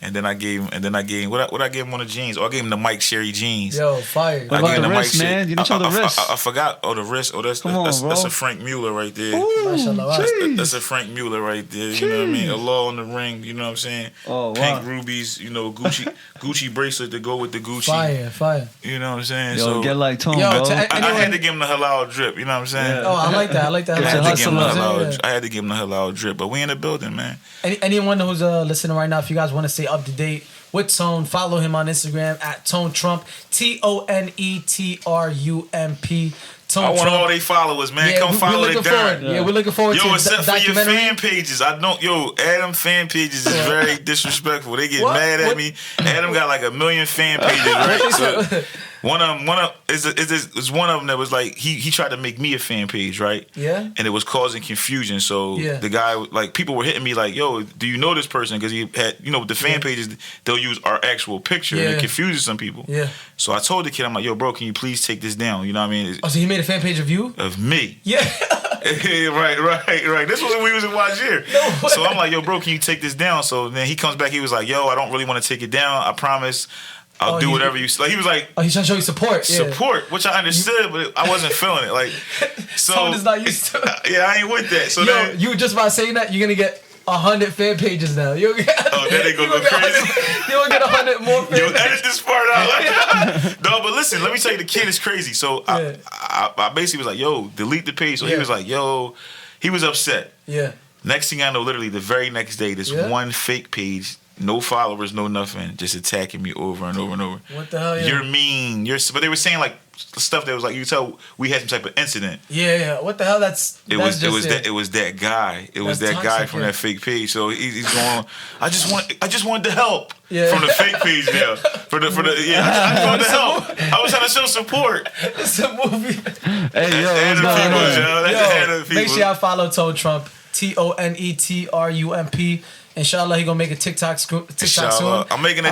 and then I gave him what I gave him on the jeans. Oh, I gave him the Mike Sherry jeans. Yo, fire. What about the wrist, man? You didn't show the wrist. I forgot. Oh, the wrist. Oh, that's a Frank Mueller right there. Ooh, that's a Frank Mueller right there. You know what I mean? Allah on the ring. You know what I'm saying? Oh, wow. Pink rubies. You know, Gucci bracelet to go with the Gucci. Fire. You know what I'm saying? Yo, so get like Tone, yo, bro. I had to give him the halal drip. You know what I'm saying? Yeah. Oh, I like that. I had to give him the halal drip. But we in the building, man. Anyone who's listening right now, if you guys want to stay up to date with Tone, follow him on Instagram at Tone Trump, ToneTrump. I want all they followers, man. Come follow the guy. Yeah, we're looking forward to Yo, except for your documentary. fan pages. Adam fan pages is very disrespectful. They get mad at me. Adam got like 1 million fan pages, right? So one of them is one of them that was like he tried to make me a fan page, right? Yeah. And it was causing confusion. So the guy, like, people were hitting me like, "Yo, do you know this person?" Because he had, the fan pages, they'll use our actual picture, and it confuses some people. Yeah. So I told the kid, I'm like, "Yo, bro, can you please take this down?" You know what I mean? Oh, so he made a fan page of you? Of me. Yeah. right. This was when we was in Wajir. No, so I'm like, "Yo, bro, can you take this down?" So then he comes back. He was like, "Yo, I don't really want to take it down. I promise. I'll do whatever you." Like, he was like, "Oh, he's trying to show you support." Support, which I understood, but I wasn't feeling it. Like, so Tone is not used to it. Yeah, I ain't with that. So then, you just by saying that, you're gonna get 100 fan pages now. Then they gonna go crazy. You're gonna get 100 more fan pages. Edit this part out. No, but listen, let me tell you, the kid is crazy. So I basically was like, "Yo, delete the page." So he was like, "Yo," he was upset. Yeah. Next thing I know, literally the very next day, this one fake page, no followers, no nothing, just attacking me over and over and over. What the hell? Yeah. You're mean. But they were saying like stuff that was like, you could tell we had some type of incident. Yeah. What the hell? It was that guy. It was that guy from that fake page. So he's going, I just wanted to help. Yeah. From the fake page now. I just wanted to help. I was trying to show support. It's a movie. Hey, yo, That's make sure y'all follow Tone Trump, ToneTrump. Inshallah, he gonna make a TikTok soon. I'm making a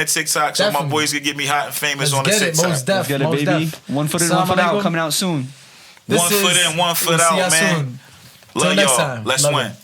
TikTok. So my boys can get me hot and famous on the TikTok. Let's get it, baby. One foot in, one foot out, coming out soon. One foot in, one foot out, man. Love y'all. Let's win.